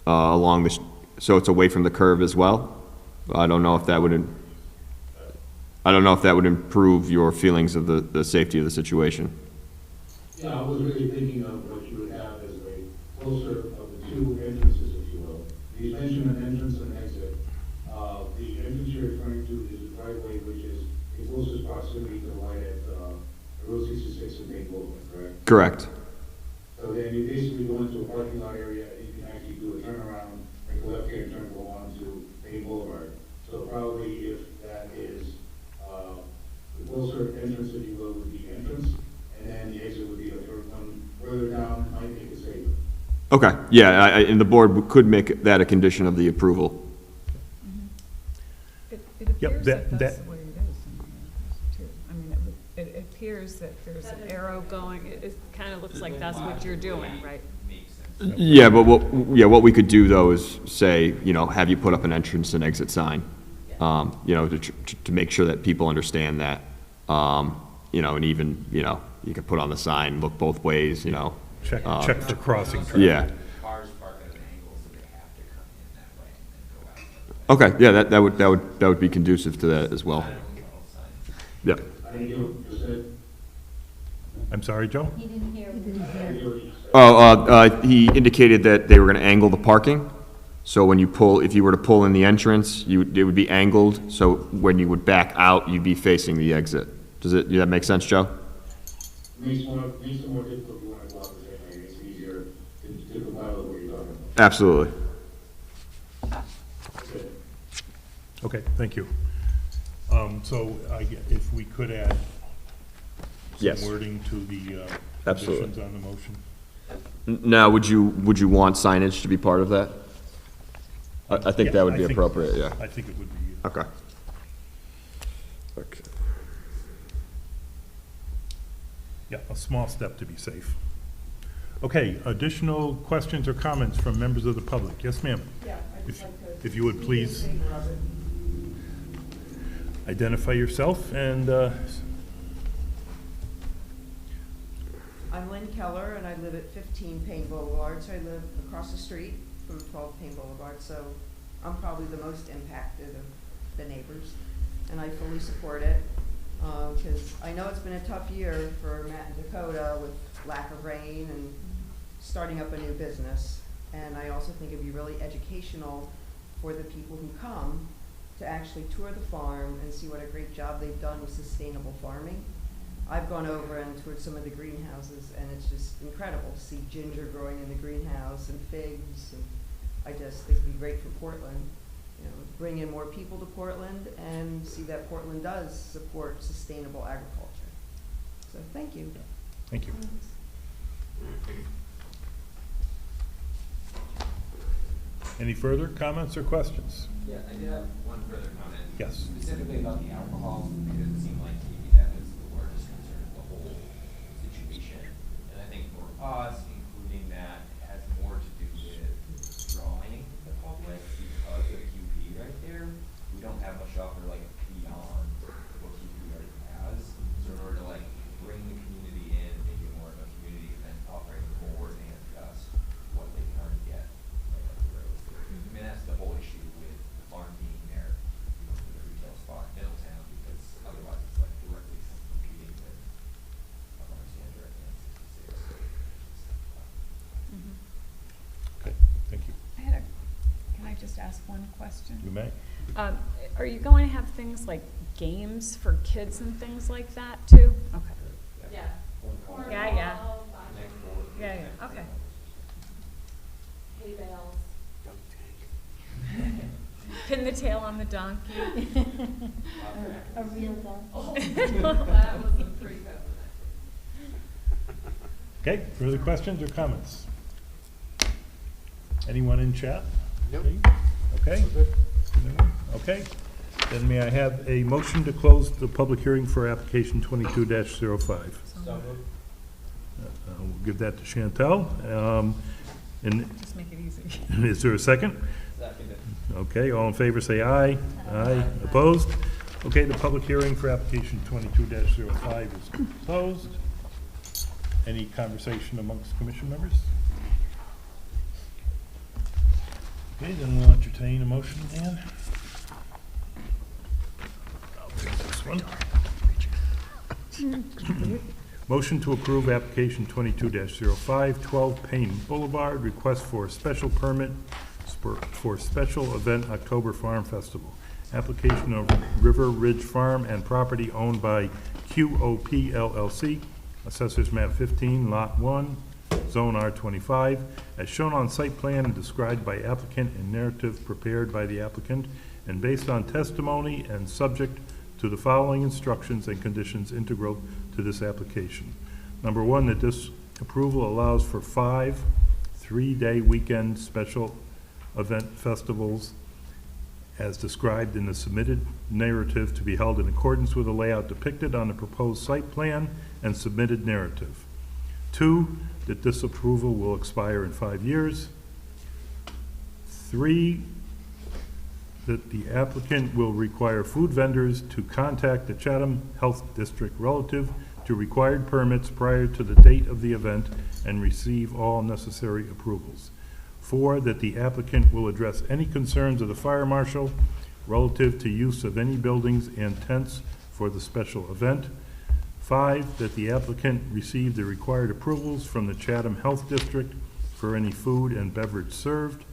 along the, so it's away from the curve as well. I don't know if that would improve your feelings of the safety of the situation. Yeah, I was really thinking of what you would have as a closer of the two entrances, if you will. You mentioned an entrance and exit. The entrance you're referring to is a driveway which is in closest proximity to the light at Route 66 and Main Boulevard, correct? Correct. So then you basically go into a parking lot area, and you can actually do a turnaround, make a left-hand turn, go on to Main Boulevard. So probably if that is the closer entrance, if you will, would be entrance, and then the exit would be a third one further down, might make it safer. Okay, yeah, and the board could make that a condition of the approval. It Yep, appears that- that that's that- the way it is in here, too. I mean, it appears that there's an arrow going, it kind of looks like that's what you're doing, right? Makes sense. Yeah, but what we could do though is say, have you put up an entrance and exit sign, to make sure that people understand that, and even, you could put on the sign, look both ways, Check for crossing traffic. Yeah. Cars park at an angle, so they have to come in that way and then go out. Okay, yeah, that would be conducive to that as well. Yep. I didn't hear what you said. I'm sorry, Joe? He didn't hear. I didn't hear what you said. He indicated that they were gonna angle the parking. So when you if you were to pull in the entrance, it would be angled, so when you would back out, you'd be facing the exit. Does that make sense, Joe? Makes it more difficult if you want to go out the same way. It's easier to comply with what you're talking about. Absolutely. Okay. Okay, thank you. So if we could add Yes. some wording to the Absolutely. conditions on the motion? Now, would you want signage to be part of that? I think Yeah, that would I be think- appropriate, yeah. I think it would be. Okay. Okay. Yeah, a small step to be safe. Okay, additional questions or comments from members of the public? Yes, ma'am. Yeah, I'd just like to. If you would please speak in favor of it. identify yourself and, I'm Lynn Keller, and I live at 15 Payne Boulevard, so I live across the street from 12 Payne Boulevard, so I'm probably the most impacted of the neighbors, and I fully support it, because I know it's been a tough year for Matt and Dakota with lack of rain and starting up a new business, and I also think it'd be really educational for the people who come to actually tour the farm and see what a great job they've done with sustainable farming. I've gone over and toured some of the greenhouses, and it's just incredible to see ginger growing in the greenhouse and figs, and I just think it'd be great for Portland. Bring in more people to Portland and see that Portland does support sustainable agriculture. So, thank you. thank you. Any further comments or questions? Yeah, I did have one further comment. Yes. Specifically about the alcohol, because it seemed like maybe that was the largest concern of the whole situation. And I think for us, including that, it has more to do with drawing the public because of QP right there. We don't have much offer like beyond what QP already has. So in order to bring the community in, make it more of a community event, offering more than just what they can already get right up the road. I mean, that's the whole issue with the farm being there, for the retail spot in Middletown, because otherwise it's directly competing with a farm stand directly on 66. Okay, thank you. Can I just ask one question? You may. Are you going to have things like games for kids and things like that too? Okay. Yeah. Yeah, yeah. Yeah, yeah, okay. Hay bales. Pin the tail on the donkey. A real dog. That was a pretty good one. Okay, further questions or comments? Anyone in chat? Nope. Okay. Okay. Then may I have a motion to close the public hearing for application 22-05? So moved. We'll give that to Chantel. And Just make it easy. is there a second? Seconded. Okay, all in favor say aye. Aye. Opposed? Okay, the public hearing for application 22-05 is closed. Any conversation amongst commission members? Okay, then we'll entertain a motion, Dan. I'll take this one. Motion to approve application 22-05, 12 Payne Boulevard, request for a special permit for special event October Farm Festival. Application of River Ridge Farm and property owned by QOP LLC, Assessors Map 15, Lot 1, Zone R25, as shown on site plan and described by applicant and narrative prepared by the applicant, and based on testimony and subject to the following instructions and conditions integral to this application. Number one, that this approval allows for 5 3-day weekend special event festivals as described in the submitted narrative to be held in accordance with the layout depicted on the proposed site plan and submitted narrative. 2, that this approval will expire in 5 years. 3, that the applicant will require food vendors to contact the Chatham Health District relative to required permits prior to the date of the event and receive all necessary approvals. 4, that the applicant will address any concerns of the fire marshal relative to use of any buildings and tents for the special event. 5, that the applicant receive the required approvals from the Chatham Health District for any food and beverage served.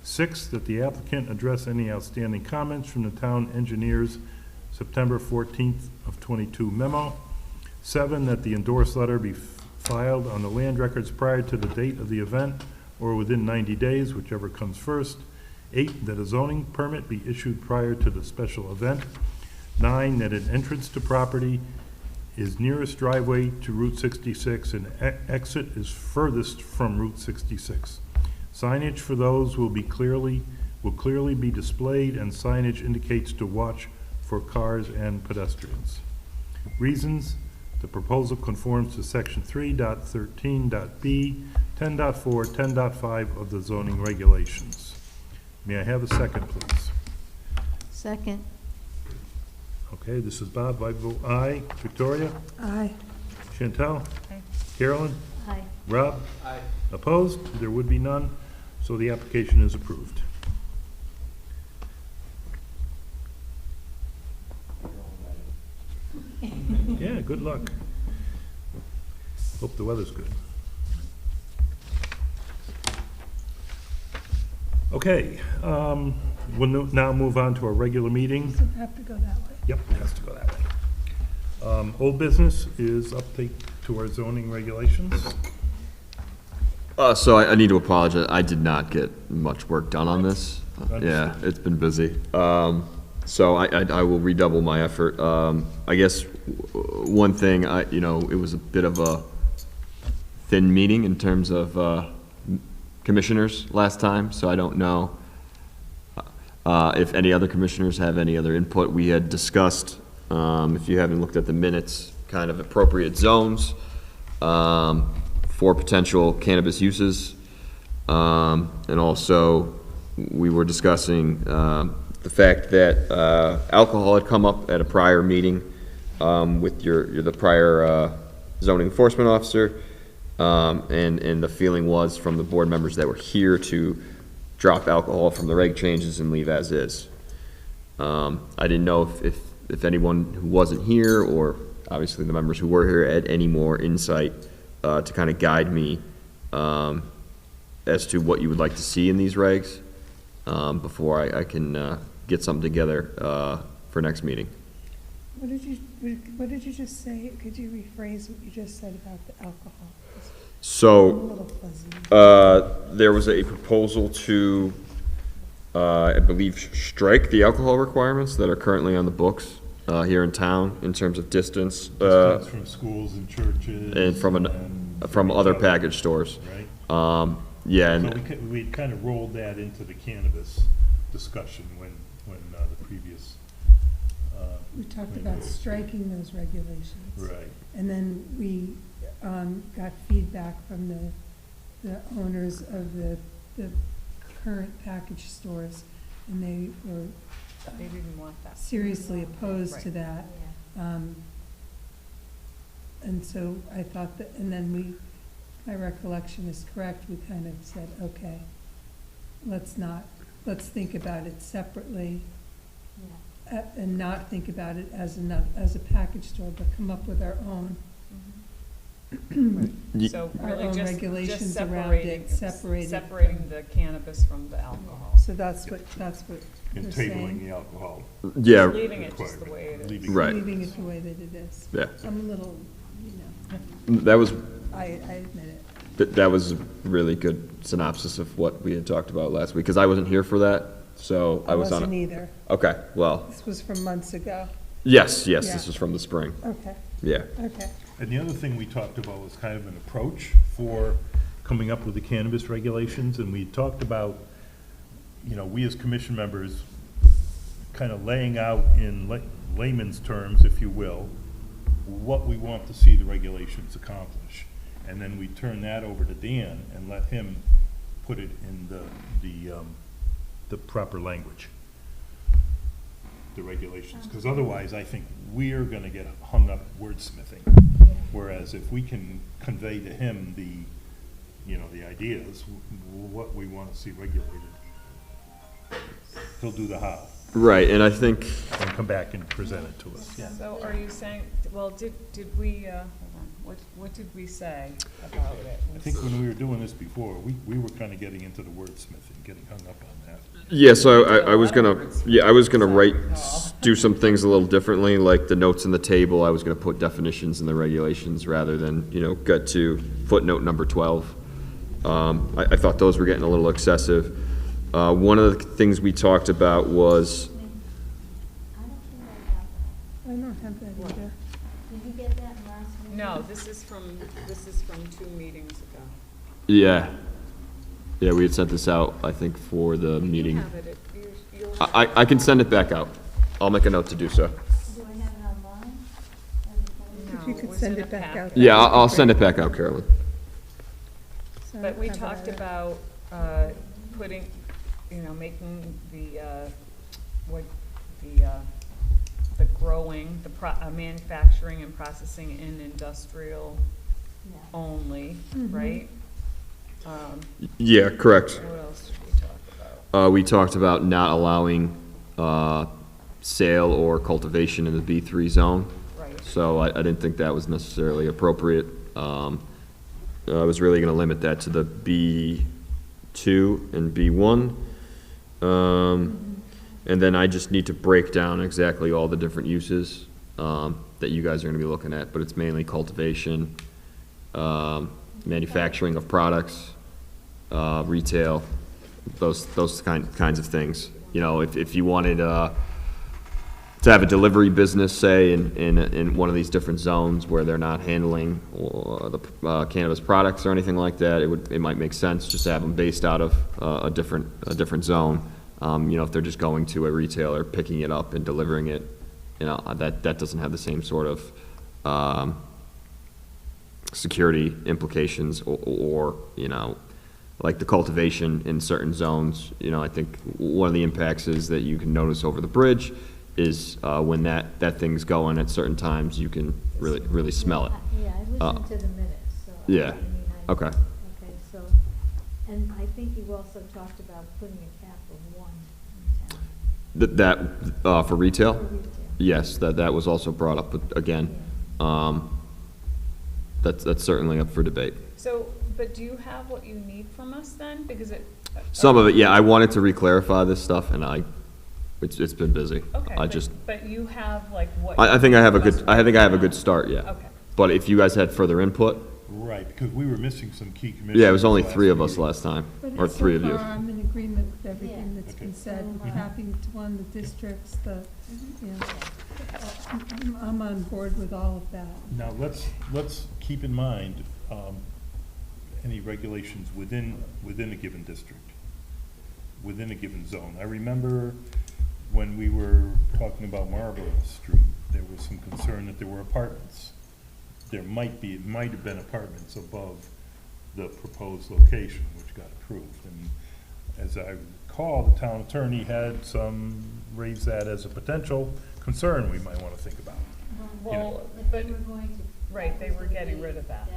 6, that the applicant address any outstanding comments from the town engineer's September 14th of 22 memo. 7, that the endorsed letter be filed on the land records prior to the date of the event or within 90 days, whichever comes first. 8, that a zoning permit be issued prior to the special event. 9, that an entrance to property is nearest driveway to Route 66 and exit is furthest from Route 66. Signage for those will clearly be displayed, and signage indicates to watch for cars and pedestrians. Reasons: the proposal conforms to section 3.13.b, 10.4, 10.5 of the zoning regulations. May I have a second, please? Second. Okay, this is Bob. I vote aye. Victoria? Aye. Chantel? Aye. Carolyn? Aye. Rob? Aye. Opposed? There would be none, so the application is approved. Yeah, good luck. Hope the weather's good. Okay, we'll now move on to our regular meeting. Does it have to go that way? Yep, it has to go that way. Old business is update to our zoning regulations. So I need to apologize. I did not get much work done on this. Yeah, it's been busy. So I will redouble my effort. I guess one thing, it was a bit of a thin meeting in terms of commissioners last time, so I don't know if any other commissioners have any other input. We had discussed, if you haven't looked at the minutes, kind of appropriate zones for potential cannabis uses. And also, we were discussing the fact that alcohol had come up at a prior meeting with the prior zoning enforcement officer. And the feeling was from the board members that were here to drop alcohol from the reg changes and leave as is. I didn't know if anyone who wasn't here, or obviously the members who were here, had any more insight to kind of guide me as to what you would like to see in these regs before I can get something together for next meeting. What did you just say? Could you rephrase what you just said about the alcohol? So, there was a proposal to, I believe, strike the alcohol requirements that are currently on the books here in town in terms of distance. Distance from schools and churches. And from from other package stores. Right? Yeah, So and, we kind of rolled that into the cannabis discussion when the previous. We talked about striking those regulations. Right. And then we got feedback from the owners of the current package stores, and they were They didn't want that. seriously opposed to Right. that. And so I thought that, and then my recollection is correct, we kind of said, okay, let's think about it separately, and not think about it as a package store, but come up with our own. So Our really own just regulations around separating, it, separated separating the cannabis from the alcohol. So that's what And we're tabling saying. the alcohol. yeah, Leaving it just the way it is. Leaving- Right. Leaving it the way that it is. Yeah. I'm a little, you know, that was, I admit it. that was a really good synopsis of what we had talked about last week, because I wasn't here for that, so I was on wasn't it. either. Okay, well, This was from months ago. yes, Yeah. this is from the spring, Okay, yeah. okay. And the other thing we talked about was kind of an approach for coming up with the cannabis regulations, and we talked about, you know, we as commission members kind of laying out in layman's terms, if you will, what we want to see the regulations accomplish. And then we turn that over to Dan and let him put it in the proper language, the regulations. Because otherwise, I think we're gonna get hung up wordsmithing. Whereas if we can convey to him the ideas, what we want to see regulated, he'll do the how, Right, and I think, and come back and present it to us. So are you saying, well, did we, hold on, what did we say about it? I think when we were doing this before, we were kind of getting into the wordsmithing, getting hung up on that. yeah, so I was gonna write, do some things a little differently, like the notes in the table, I was gonna put definitions in the regulations rather than, get to footnote number 12. I thought those were getting a little excessive. One of the things we talked about was, I don't have that either. Did you get that last meeting? No, this is from 2 meetings ago. yeah, we had sent this out, I think, for the meeting. You have it, you'll have it. I can send it back out. I'll make a note to do so. Do I have it online? If you No, could was send in it a back packet. out. Yeah, I'll send it back out, Carolyn. So I But we have it talked either. about, putting, making the growing, manufacturing and processing in industrial Yeah. only, Mhm. right? Yeah, correct. What else did we talk about? We talked about not allowing sale or cultivation in the B3 zone. Right. So I didn't think that was necessarily appropriate. I was really gonna limit that to the B2 and B1. And then I just need to break down exactly all the different uses that you guys are gonna be looking at, but it's mainly cultivation, manufacturing of products, retail, those kinds of things. If you wanted to have a delivery business, say, in one of these different zones where they're not handling the cannabis products or anything like that, it might make sense just to have them based out of a different zone. If they're just going to a retailer, picking it up and delivering it, that doesn't have the same sort of security implications or like the cultivation in certain zones. I think one of the impacts is that you can notice over the bridge is when that thing's going at certain times, you can really smell it. Yeah, I listened to the minutes, so. Yeah, okay. Okay, so, and I think you also talked about putting a cap of 1 in town. That for retail? For retail. Yes, that was also brought up, but again, that's certainly up for debate. So, but do you have what you need from us then? Because Some of it, yeah, I wanted to re-clarify this stuff, and it's been busy. Okay, I but- just, but you have like what? I think I have a good start, yeah. Okay. But if you guys had further input, Right, because we were missing some key commissioners. yeah, it was only last 3 of us meeting. last time, But or so 3 of you. far, I'm in agreement with everything Yeah. that's been Okay. said. So, I'm happy to one, the districts, I'm on board with all of that. Now, let's keep in mind, any regulations within a given district, within a given zone. I remember when we were talking about Marlborough Street, there was some concern that there were apartments. It might have been apartments above the proposed location, which got approved. And as I recall, the town attorney had raised that as a potential concern we might want to think about. Well, but, right, they were getting rid of that.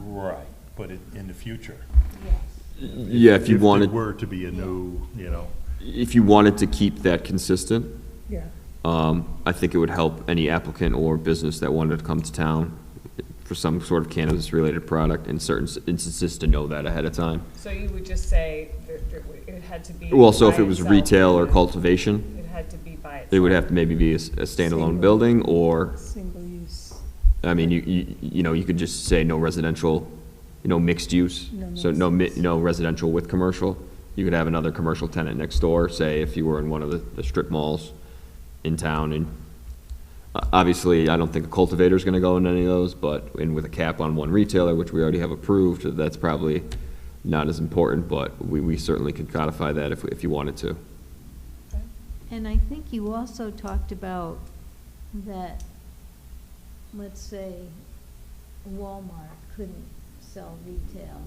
Right, but in the future. Yeah, if you wanted, there were to be a new, if you wanted to keep that consistent, Yeah. I think it would help any applicant or business that wanted to come to town for some sort of cannabis-related product in certain instances to know that ahead of time. So you would just say that it had to be. Well, so if by it was itself, retail or cultivation, it had to be by itself. it would have to maybe be a standalone building, or, Single use. I mean, you could just say no residential, mixed use. No So mixed use. no residential with commercial. You could have another commercial tenant next door, say if you were in one of the strip malls in town. And obviously, I don't think a cultivator's gonna go in any of those, but with a cap on one retailer, which we already have approved, that's probably not as important, but we certainly could codify that if you wanted to. And I think you also talked about that, let's say, Walmart couldn't sell retail.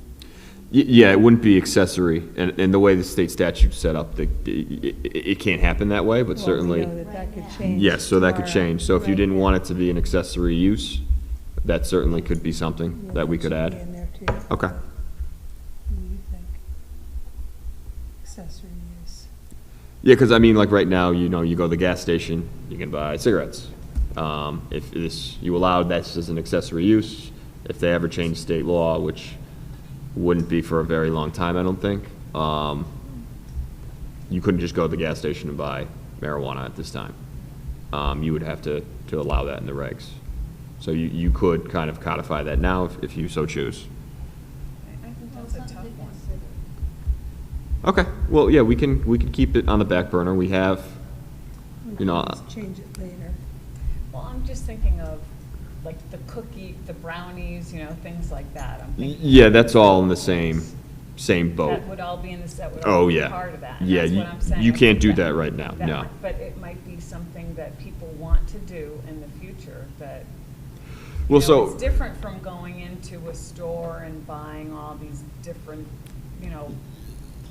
Yeah, it wouldn't be accessory, and the way the state statute's set up, it can't happen that way, but Well, certainly. we know that could change. Yes, so that could tomorrow. change. So if you Right. didn't want it to be an accessory use, that certainly could be something Yeah, that we could should be add. in there too. Okay. What do you think? Accessory use. Yeah, because I mean, like right now, you go to the gas station, you can buy cigarettes. If you allowed this as an accessory use, if they ever change state law, which wouldn't be for a very long time, I don't think, you couldn't just go to the gas station and buy marijuana at this time. You would have to allow that in the regs. So you could kind of codify that now if you so choose. I think Well, that's a something tough to one. consider. Okay, well, yeah, we can keep it on the back burner. We have, We you can know, always change it later. Well, I'm just thinking of, like, the cookie, the brownies, things like that. I'm thinking yeah, that's all in the same boat. that would all be in the set, would Oh, all be yeah. part of that. And Yeah, that's you- what I'm saying. you I can't think do that right now, no. But it might be something that people want to do in the future that, Well, so. it's different from going into a store and buying all these different,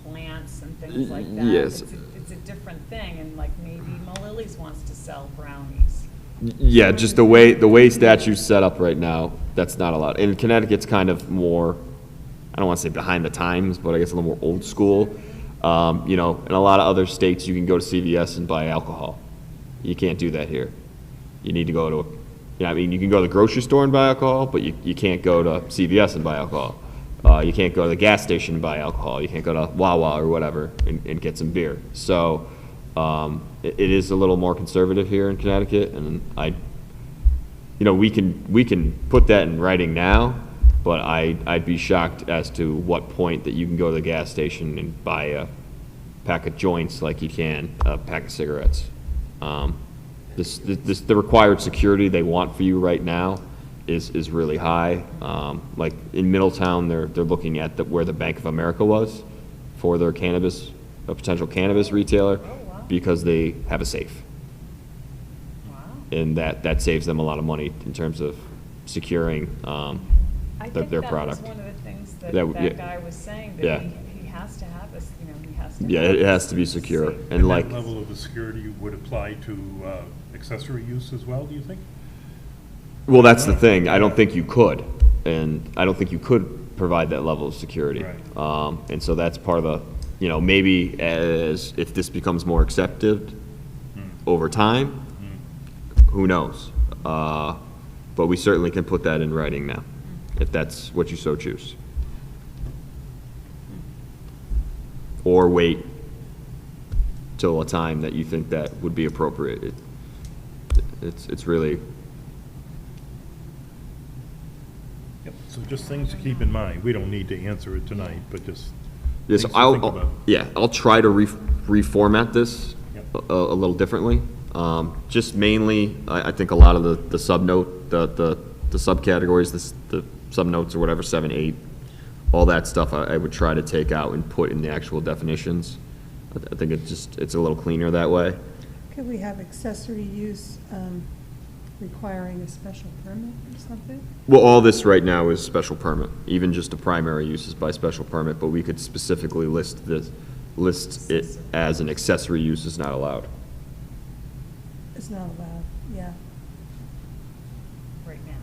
plants and things like that. Yes. It's a different thing, and like maybe Malili's wants to sell brownies. Yeah, just the way statute's set up right now, that's not allowed. And Connecticut's kind of more, I don't want to say behind the times, but I guess a little more old school. In a lot of other states, you can go to CVS and buy alcohol. You can't do that here. You need to go to, you can go to the grocery store and buy alcohol, but you can't go to CVS and buy alcohol. You can't go to the gas station and buy alcohol. You can't go to Wawa or whatever and get some beer. So, it is a little more conservative here in Connecticut, and we can put that in writing now, but I'd be shocked as to what point that you can go to the gas station and buy a pack of joints like you can a pack of cigarettes. The required security they want for you right now is really high. Like in Middletown, they're looking at where the Bank of America was for their a potential cannabis retailer, because they have a safe. Wow. And that saves them a lot of money in terms of securing I their think that was product. one of the things that Yeah, that guy was saying, that yeah. he has to have this, he has to. Yeah, have it has this to be secure. safe. And like, that level of the security would apply to accessory use as well, do you think? well, that's the thing. I don't think you could. And I don't think you could provide that level of security. Right. And so that's part of the, maybe if this becomes more accepted over time, who knows? But we certainly can put that in writing now, if that's what you so choose. Or wait till a time that you think that would be appropriate. It's really, Yep. So just things to keep in mind. We don't need to answer it tonight, but just yes, things to think about. I'll try to reformat this Yep. a little differently. Just mainly, I think a lot of the subnote, the subcategories, the subnotes or whatever, 7, 8, all that stuff I would try to take out and put in the actual definitions. I think it's a little cleaner that way. Could we have accessory use requiring a special permit or something? Well, all this right now is special permit, even just a primary use is by special permit, but we could specifically list it as an accessory use is not allowed. It's not allowed, yeah. Right now.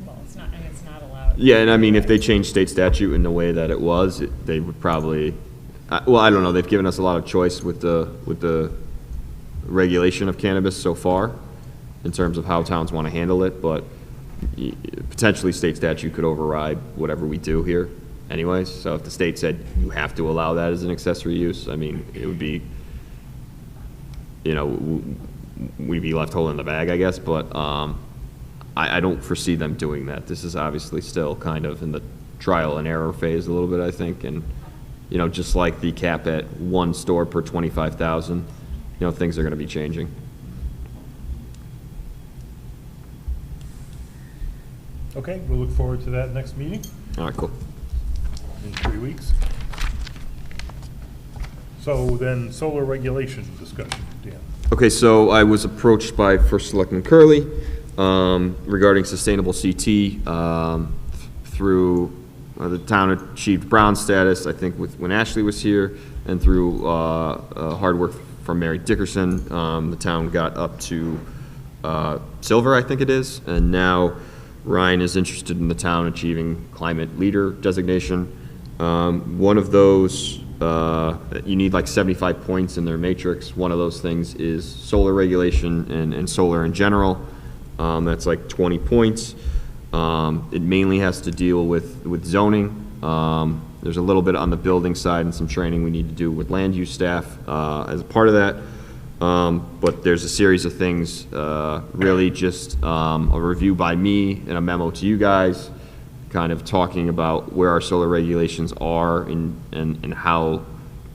Well, it's not, and it's not allowed. Yeah, and I mean, if they change state statute in the way that it was, they would probably, well, I don't know, they've given us a lot of choice with the regulation of cannabis so far, in terms of how towns want to handle it, but potentially state statute could override whatever we do here anyways. So if the state said you have to allow that as an accessory use, I mean, it would be, you know, we'd be left holding the bag, I guess, but I don't foresee them doing that. This is obviously still kind of in the trial and error phase a little bit, I think, and, you know, just like the cap at one store per 25,000, you know, things are going to be changing. Okay, we'll look forward to that next meeting All right, cool. in 3 weeks. So then, solar regulation discussion, Dan. Okay, so I was approached by First Selectman Curley regarding sustainable CT through the town achieved brown status, I think, when Ashley was here, and through hard work from Mary Dickerson, the town got up to silver, I think it is, and now Ryan is interested in the town achieving climate leader designation. One of those, you need like 75 points in their matrix. One of those things is solar regulation and solar in general. That's like 20 points. It mainly has to deal with zoning. There's a little bit on the building side and some training we need to do with land use staff as a part of that. But there's a series of things, really just a review by me and a memo to you guys, kind of talking about where our solar regulations are and how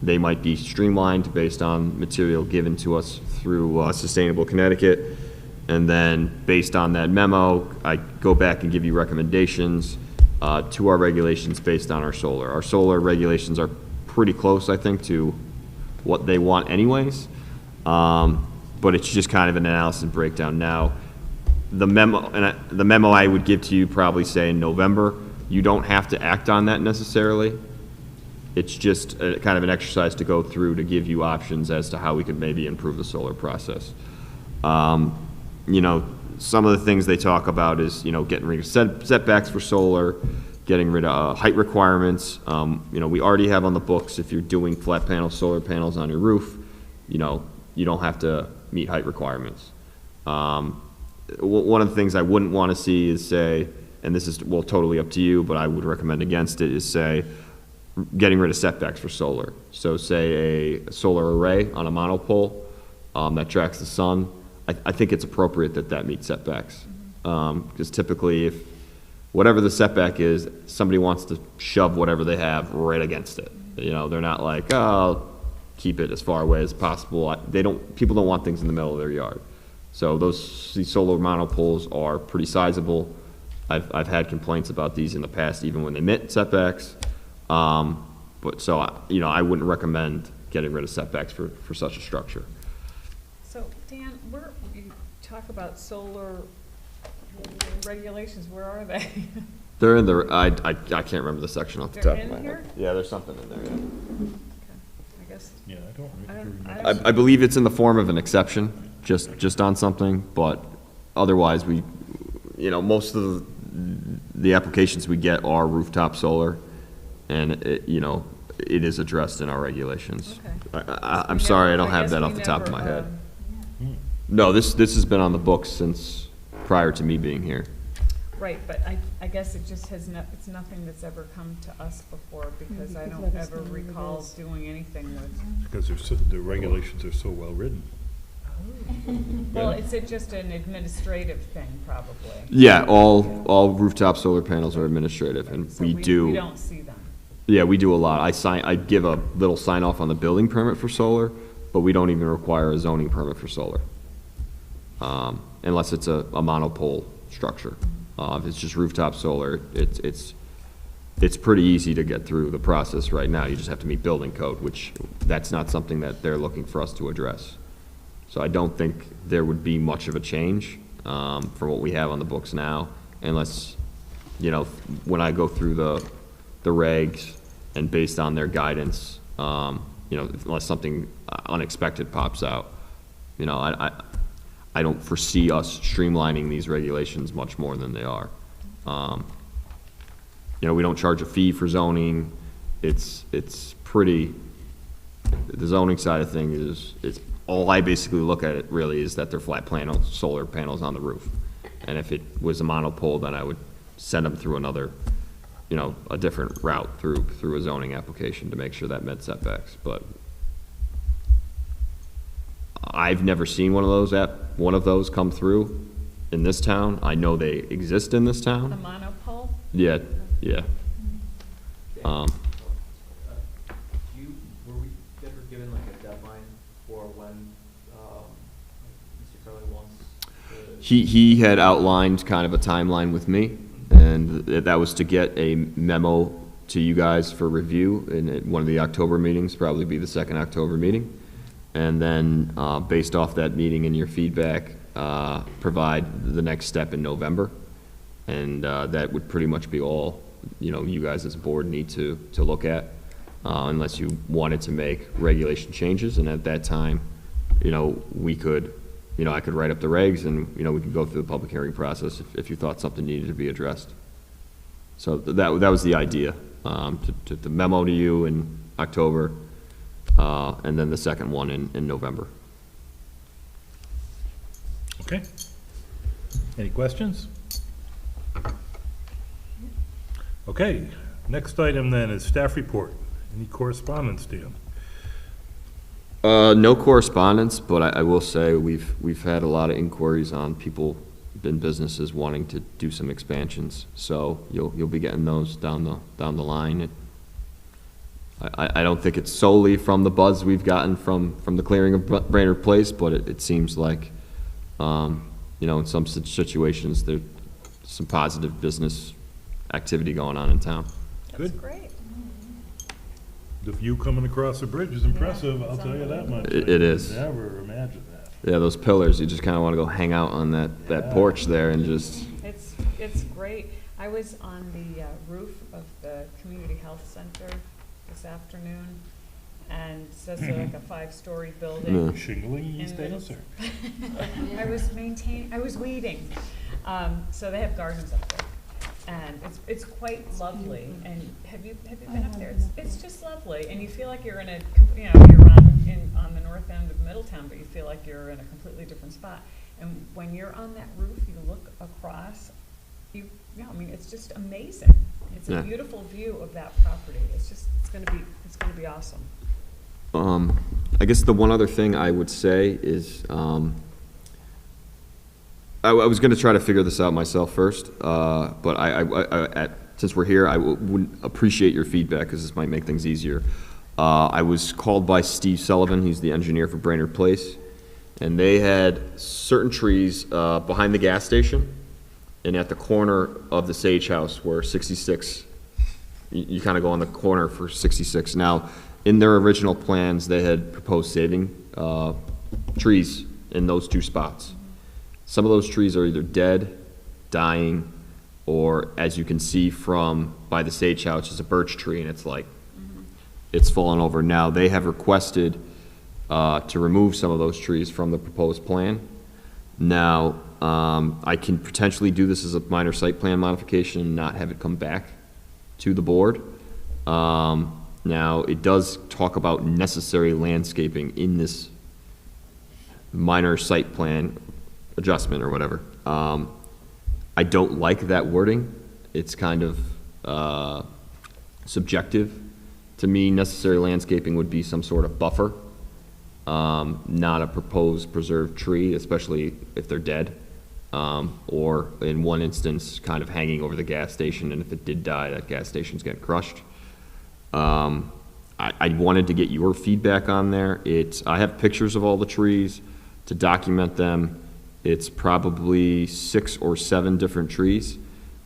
they might be streamlined based on material given to us through Sustainable Connecticut. And then based on that memo, I go back and give you recommendations to our regulations based on our solar. Our solar regulations are pretty close, I think, to what they want anyways. But it's just kind of an analysis and breakdown now. The memo I would give to you probably say in November. You don't have to act on that necessarily. It's just kind of an exercise to go through to give you options as to how we could maybe improve the solar process. You know, some of the things they talk about is, you know, getting rid of setbacks for solar, getting rid of height requirements. You know, we already have on the books, if you're doing flat panel solar panels on your roof, you know, you don't have to meet height requirements. One of the things I wouldn't want to see is say, and this is, well, totally up to you, but I would recommend against it, is say, getting rid of setbacks for solar. So say a solar array on a monopole that tracks the sun, I think it's appropriate that meets setbacks. Because typically, if whatever the setback is, somebody wants to shove whatever they have right against it. You know, they're not like, oh, I'll keep it as far away as possible. People don't want things in the middle of their yard. So these solar monopoles are pretty sizable. I've had complaints about these in the past, even when they met setbacks. But so, you know, I wouldn't recommend getting rid of setbacks for such a structure. So, Dan, where, you talk about solar regulations, where are they? They're in the, I can't remember the section off the They're top of my in head. here? Yeah, there's something in there, yeah. Okay, I guess. Yeah, I don't I remember. I believe it's in the form of an exception, just on something, but otherwise you know, most of the applications we get are rooftop solar, and it, you know, it is addressed in our regulations. Okay. I'm sorry, I don't have that off the top of my head. No, this has been on the books since prior to me being here. Right, but I guess it just has it's nothing that's ever come to us before, because I could don't let us ever know what it recall is. doing anything with. Because the regulations are so well written. Well, it's just an administrative thing, probably. Yeah, all rooftop solar panels are administrative, and So we We do. don't see them. Yeah, we do a lot. I give a little sign off on the building permit for solar, but we don't even require a zoning permit for solar. Unless it's a monopole structure. If it's just rooftop solar, it's it's pretty easy to get through the process right now. You just have to meet building code, which that's not something that they're looking for us to address. So I don't think there would be much of a change from what we have on the books now, unless, you know, when I go through the regs and based on their guidance, you know, unless something unexpected pops out, you know, I don't foresee us streamlining these regulations much more than they are. You know, we don't charge a fee for zoning. It's pretty, the zoning side of things is all I basically look at it really is that they're flat panels, solar panels on the roof. And if it was a monopole, then I would send them through another, you know, a different route through a zoning application to make sure that met setbacks. But I've never seen one of those come through in this town. I know they exist in this The town. monopole? Yeah. Were we ever given like a deadline for when, Mr. Curley wants to? He had outlined kind of a timeline with me, and that was to get a memo to you guys for review in one of the October meetings, probably be the second October meeting. And then, based off that meeting and your feedback, provide the next step in November. And that would pretty much be all, you know, you guys as a board need to look at, unless you wanted to make regulation changes. And at that time, you know, we could, you know, I could write up the regs and, you know, we could go through the public hearing process if you thought something needed to be addressed. So that was the idea, to the memo to you in October, and then the second one in November. Okay. Any questions? Okay, next item then is staff report. Any correspondence, Dan? No correspondence, but I will say we've had a lot of inquiries on people in businesses wanting to do some expansions. So you'll be getting those down the line. I don't think it's solely from the buzz we've gotten from the clearing of Brainerd Place, but it seems like, you know, in some situations there's some positive business activity going on in town. That's Good. great. The view coming across the bridge is impressive, I'll tell you that much. It is. I never imagined that. Yeah, those pillars, you just kind of want to go hang out on that porch there and just. It's great. I was on the roof of the Community Health Center this afternoon, and so it's like a 5-story building. Yeah. Shingling these And days, or? I was weeding. So they have gardens up there. And it's quite lovely. And have you been up there? It's just lovely. And you feel like you're in a, you know, you're on the north end of Middletown, but you feel like you're in a completely different spot. And when you're on that roof, you look across, I mean, it's just amazing. It's a beautiful view of that property. It's gonna be awesome. I guess the one other thing I would say is, I was going to try to figure this out myself first, but since we're here, I would appreciate your feedback because this might make things easier. I was called by Steve Sullivan, he's the engineer for Brainerd Place, and they had certain trees behind the gas station and at the corner of the Sage House where 66, you kind of go on the corner for 66. Now, in their original plans, they had proposed saving trees in those two spots. Some of those trees are either dead, dying, or as you can see from by the Sage House, it's a birch tree and it's like, it's fallen over. Now, they have requested to remove some of those trees from the proposed plan. Now, I can potentially do this as a minor site plan modification and not have it come back to the board. Now, it does talk about necessary landscaping in this minor site plan adjustment or whatever. I don't like that wording. It's kind of subjective. To me, necessary landscaping would be some sort of buffer, not a proposed preserved tree, especially if they're dead, or in one instance, kind of hanging over the gas station, and if it did die, that gas station's getting crushed. I wanted to get your feedback on there. I have pictures of all the trees to document them. It's probably 6 or 7 different trees.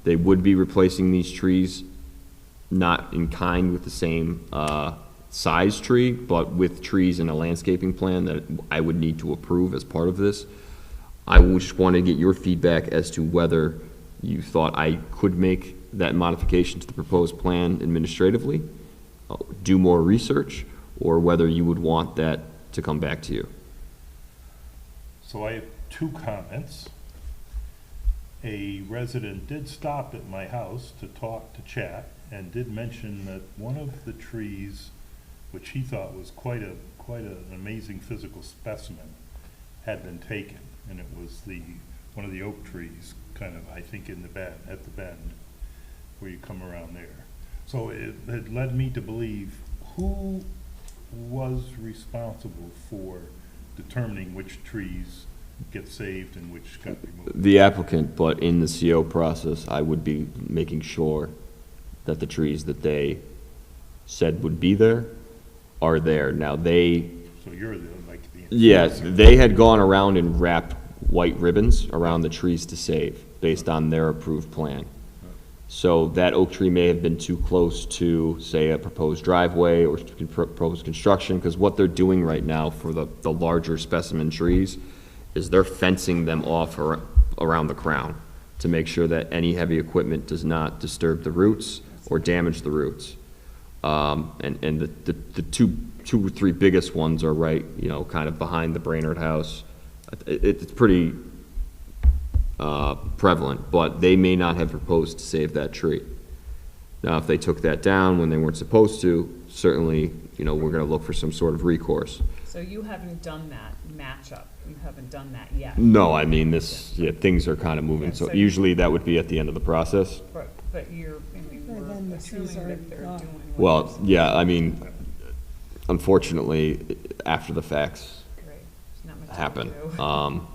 They would be replacing these trees not in kind with the same size tree, but with trees in a landscaping plan that I would need to approve as part of this. I just want to get your feedback as to whether you thought I could make that modification to the proposed plan administratively, do more research, or whether you would want that to come back to you. So I have two comments. A resident did stop at my house to talk, to chat, and did mention that one of the trees, which he thought was quite an amazing physical specimen, had been taken, and it was one of the oak trees, kind of, I think, in the bend, at the bend, where you come around there. So it had led me to believe, who was responsible for determining which trees get saved and which got removed? The applicant, but in the CO process, I would be making sure that the trees that they said would be there are there. Now they, So you're the yes, they had gone around and wrapped white ribbons around the trees to save based on their approved plan. So that oak tree may have been too close to, say, a proposed driveway or proposed construction, because what they're doing right now for the larger specimen trees is they're fencing them off around the crown to make sure that any heavy equipment does not disturb the roots or damage the roots. And the two or three biggest ones are right, kind of behind the Brainerd house. It's pretty prevalent, but they may not have proposed to save that tree. Now, if they took that down when they weren't supposed to, certainly, we're gonna look for some sort of recourse. So you haven't done that matchup, you haven't done that yet? No, I mean, things are kind of moving, Yeah, so so usually that would be at the end of the process. But you're, By then, we're the trees assuming are that they're gone. doing what they're Well, supposed yeah, I mean, unfortunately, after the facts to. Great. There's not much happen. to do.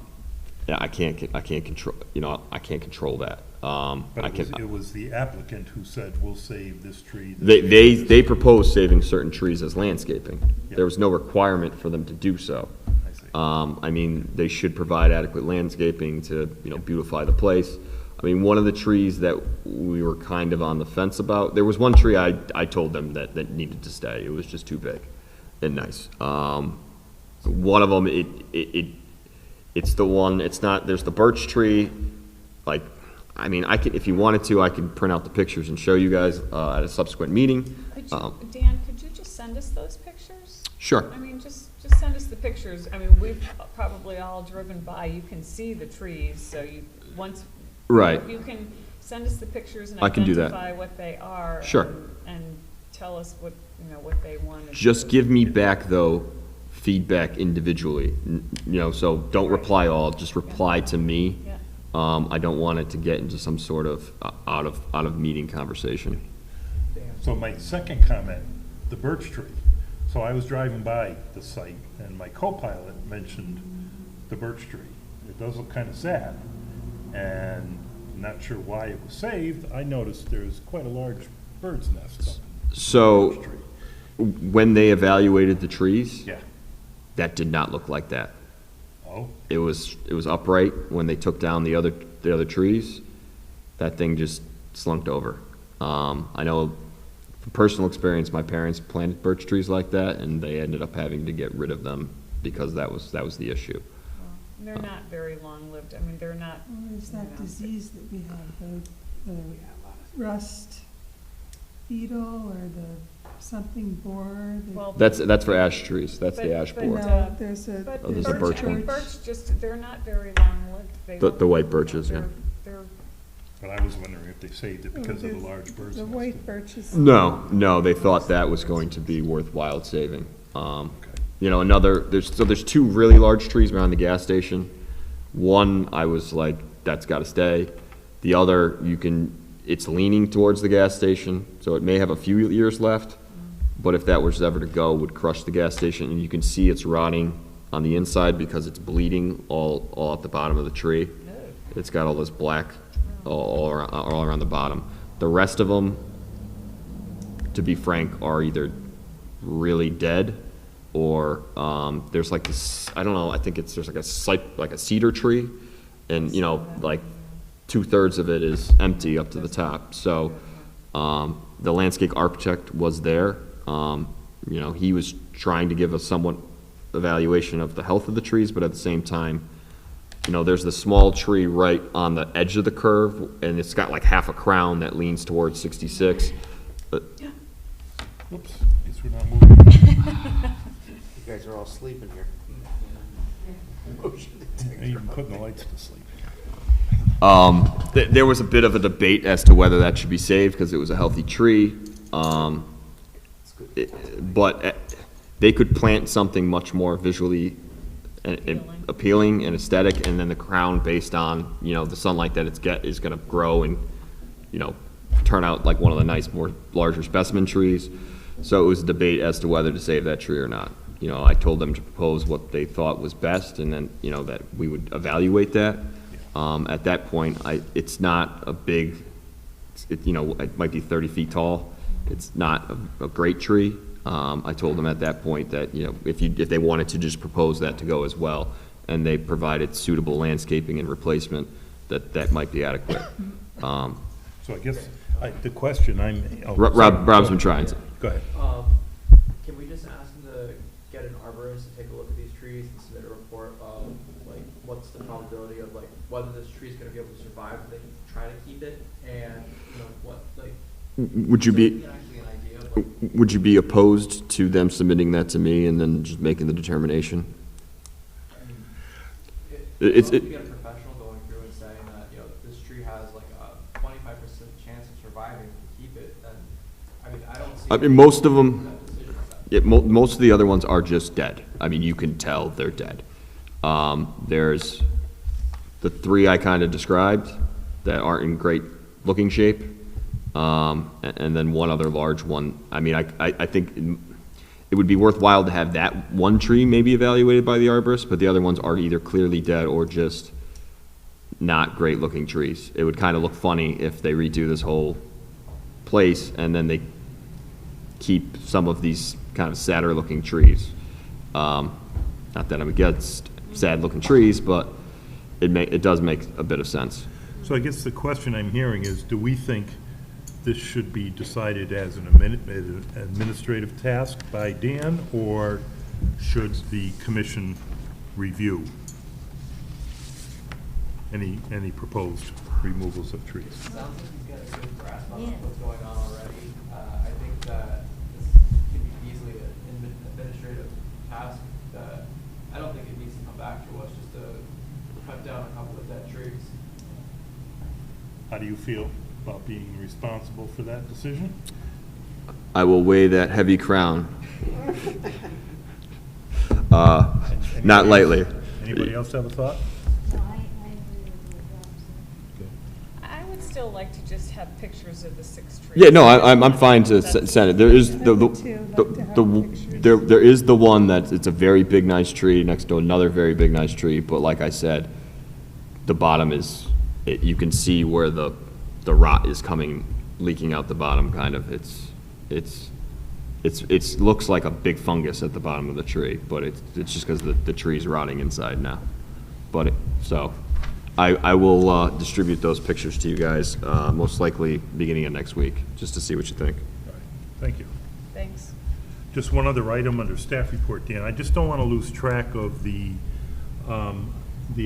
Yeah, I can't control, I can't control that. But it was the applicant who said, we'll save this tree. They proposed saving certain trees as landscaping. Yeah. There was no requirement for them to do so. I see. I mean, they should provide adequate landscaping to, beautify the place. I mean, one of the trees that we were kind of on the fence about, there was one tree I told them that needed to stay. It was just too big and nice. One of them, it's the one, there's the birch tree, I mean, if you wanted to, I could print out the pictures and show you guys at a subsequent meeting. Dan, could you just send us those pictures? Sure. I mean, just send us the pictures. I mean, we've probably all driven by, you can see the trees, so Right. if you can send us the pictures and I can do that. identify what they are. Sure. And tell us what they want. Just give me back, though, feedback individually, so don't reply all, just reply to me. Yeah. I don't want it to get into some sort of out of meeting conversation. So my second comment, the birch tree. So I was driving by the site, and my co-pilot mentioned the birch tree. It does look kind of sad, and I'm not sure why it was saved. I noticed there's quite a large bird's nest up in the So, birch tree. when they evaluated the trees, Yeah. that did not look like that. Oh, It was upright. When they took down the other trees, that thing just slunked over. I know from personal experience, my parents planted birch trees like that, and they ended up having to get rid of them because that was the issue. They're not very long-lived. I mean, they're not. Well, there's that disease that we have, the rust beetle or the something borer. Well, That's for ash trees. That's the ash but, borer. No, there's a. But Oh, there's a birch one. birch they're not very long-lived. They The don't- white birches, yeah. They're but I was wondering if they saved it because of the There's large bird's The nest. white birches. No, they thought that was going to be worthwhile saving. There's two really large trees around the gas station. One, I was like, that's gotta stay. The other, it's leaning towards the gas station, so it may have a few years left, but if that was ever to go, would crush the gas station, and you can see it's rotting on the inside because it's bleeding all at the bottom of the tree. It's got all this black all around the bottom. The rest of them, to be frank, are either really dead or there's like this, I don't know, I think there's like a cedar tree, and like 2/3 of it is empty up to the top. So The landscape architect was there. You know, he was trying to give a somewhat evaluation of the health of the trees, but at the same time, you know, there's the small tree right on the edge of the curve, and it's got like half a crown that leans towards 66. But Whoops, guess we're not moving. You guys are all sleeping here. Motion to take Ain't even putting the lights to sleep. there was a bit of a debate as to whether that should be saved because it was a healthy tree. But they could plant something much more visually appealing and aesthetic, and then the crown based on, you know, the sunlight that is going to grow and, you know, turn out like one of the nice, more larger specimen trees. So it was a debate as to whether to save that tree or not. You know, I told them to propose what they thought was best, and then, you know, that we would evaluate that. At that point, it's not a big, you know, it might be 30 feet tall. It's not a great tree. I told them at that point that, you know, if they wanted to just propose that to go as well, and they provided suitable landscaping and replacement, that might be adequate. So I guess the question Rob's been trying to. Go ahead. Can we just ask them to get an arborist to take a look at these trees and submit a report of, like, what's the probability of, like, whether this tree is gonna be able to survive if they try to keep it, and, you know, what, like. Would you be, Actually an idea of, like, would you be opposed to them submitting that to me and then just making the determination? It's you get a professional going through and saying that, you know, this tree has like a 25% chance of surviving, keep it, then, I mean, I don't see. I mean, most of them, most of the other ones are just dead. I mean, you can tell they're dead. There's the three I kind of described that aren't in great looking shape. And then one other large one. I mean, I think it would be worthwhile to have that one tree maybe evaluated by the arborist, but the other ones are either clearly dead or just not great looking trees. It would kind of look funny if they redo this whole place and then they keep some of these kind of sadder looking trees. Not that I'm against sad looking trees, but it does make a bit of sense. So I guess the question I'm hearing is, do we think this should be decided as an administrative task by Dan, or should the commission review any proposed removals of trees? Sounds like he's got a good grasp on Yeah. what's going on already. I think that this can be easily an administrative task that I don't think it needs to come back to us just to cut down a couple of dead trees. How do you feel about being responsible for that decision? I will weigh that heavy crown. Not lightly. Anybody else have a thought? No, I agree with what Rob said. I would still like to just have pictures of the 6 trees. Yeah, no, I'm fine to send it. There is I would too, like to have pictures. there is the one that it's a very big, nice tree next to another very big, nice tree, but like I said, the bottom is, you can see where the rot is leaking out the bottom, kind of. It looks like a big fungus at the bottom of the tree, but it's just because the tree's rotting inside now. But so I will distribute those pictures to you guys, most likely beginning of next week, just to see what you think. All right, thank you. Thanks. Just one other item under staff report, Dan. I just don't want to lose track of the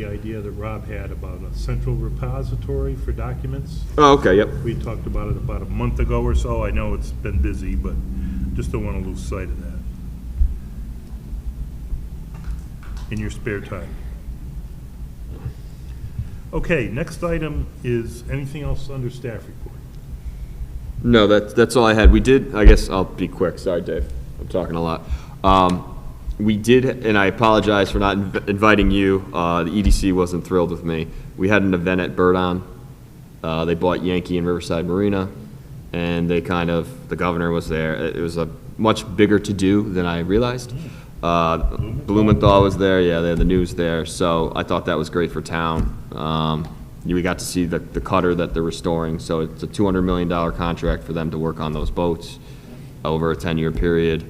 idea that Rob had about a central repository for documents. Oh, okay, yep. We talked about it about a month ago or so. I know it's been busy, but just don't want to lose sight of that in your spare time. Okay, next item is anything else under staff report? No, that's all I had. We did, I guess I'll be quick. Sorry, Dave. I'm talking a lot. We did, and I apologize for not inviting you. The EDC wasn't thrilled with me. We had an event at Bird On. They bought Yankee and Riverside Marina, and the governor was there. It was a much bigger to-do than I realized. Blumenthal was there. Yeah, they had the news there. So I thought that was great for town. We got to see the cutter that they're restoring. So it's a $200 million contract for them to work on those boats over a 10-year period.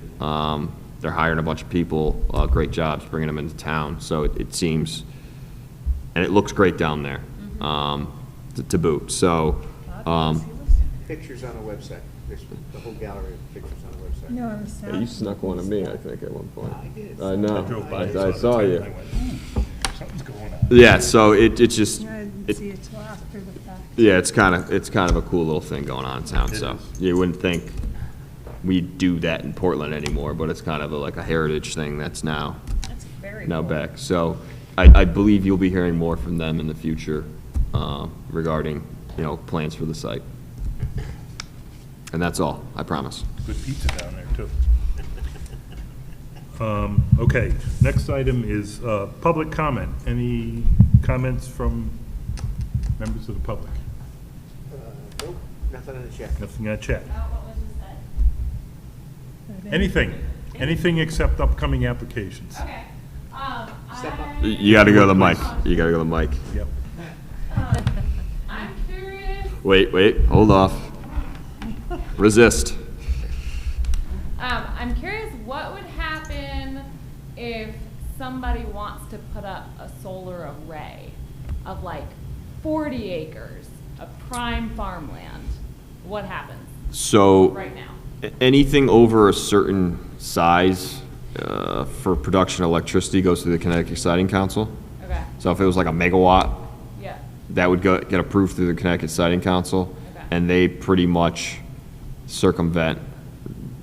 They're hiring a bunch of people, great jobs, bringing them into town. So it seems, and it looks great down there, to boot. So, Pictures on the website. There's the whole gallery of pictures on the website. No, on the south. You snuck one of me, I think, at one point. I did. I know, I drove by, I saw the you. title, and I went, "Ooh, something's going on." Yeah, so it's just, I didn't see it till after the fact. yeah, it's kind of a cool little thing going on in town, It so is. you wouldn't think we do that in Portland anymore, but it's kind of like a heritage thing that's now That's very now cool. back. So I believe you'll be hearing more from them in the future regarding, plans for the site. And that's all, I promise. Good pizza down there, too. Okay, next item is public comment. Any comments from members of the public? Nope, nothing in the chat. Nothing in chat. About what was just said. Anything except upcoming applications. Okay. Step up. You gotta go to the mic, you gotta go to the mic. Yep. I'm curious. Wait, hold off. Resist. I'm curious what would happen if somebody wants to put up a solar array of like 40 acres of prime farmland. What happens So. right now? Anything over a certain size for production of electricity goes through the Connecticut Siting Council. Okay. So if it was like a megawatt, Yeah. that would get approved through the Connecticut Siting Council. Okay. And they pretty much circumvent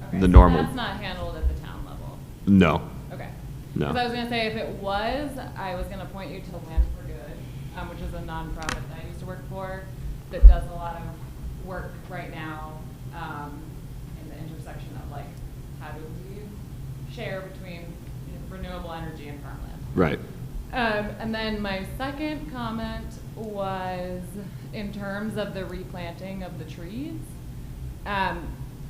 Okay, the so normal. that's not handled at the town level. No, Okay. no. Because I was gonna say, if it was, I was gonna point you to Land for Good, which is a nonprofit that I used to work for, that does a lot of work right now, in the intersection of like, how do we share between renewable energy and farmland? Right. And then my second comment was in terms of the replanting of the trees.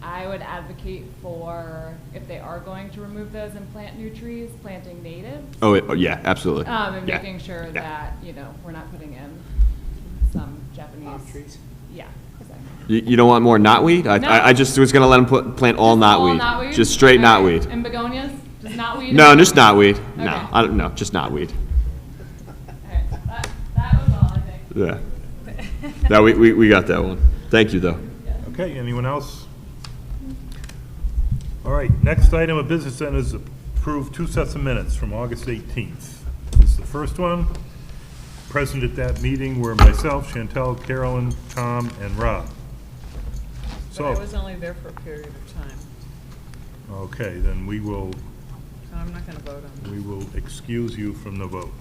I would advocate for, if they are going to remove those and plant new trees, planting natives. Oh, yeah, absolutely. And Yeah. making sure Yeah. that, we're not putting in some Japanese. Palm trees? Yeah, exactly. You don't want more knotweed? No. I just was gonna let them plant all knotweed. Just straight knotweed. And begonias, just knotweed? No, just knotweed. Okay. No, I don't know, just knotweed. Okay, that was all, I think. Yeah. No, we got that one. Thank you, though. Okay, anyone else? All right, next item of business then is approve 2 sets of minutes from August 18th. This is the first one. Present at that meeting were myself, Chantel, Carolyn, Tom, and Rob. But I So, was only there for a period of time, okay, then we will so I'm not gonna vote on we will excuse you from the vote.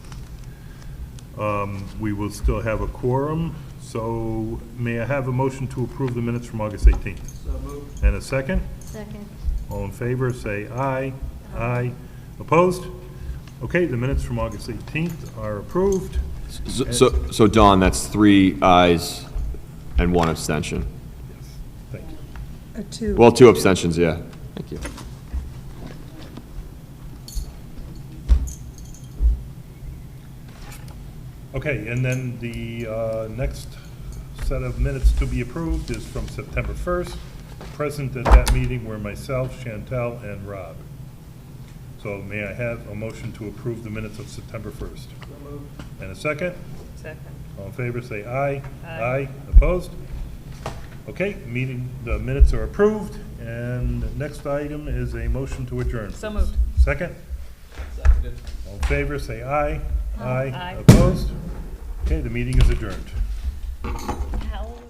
We will still have a quorum, so may I have a motion to approve the minutes from August 18th? So moved. And a second? Second. All in favor, say aye. Aye. Opposed? Okay, the minutes from August 18th are approved. So Dawn, that's 3 ayes and 1 abstention. Thank you. A two. Well, 2 abstentions, yeah. Thank you. Okay, and then the next set of minutes to be approved is from September 1st. Present at that meeting were myself, Chantel, and Rob. So may I have a motion to approve the minutes of September 1st? So moved. And a second? second. All in favor, say aye. Aye. Opposed? Okay, the minutes are approved, and the next item is a motion to adjourn. So please. moved. Second? Seconded. All in favor, say aye. Aye. Opposed? Okay, the meeting is adjourned. Hallelujah.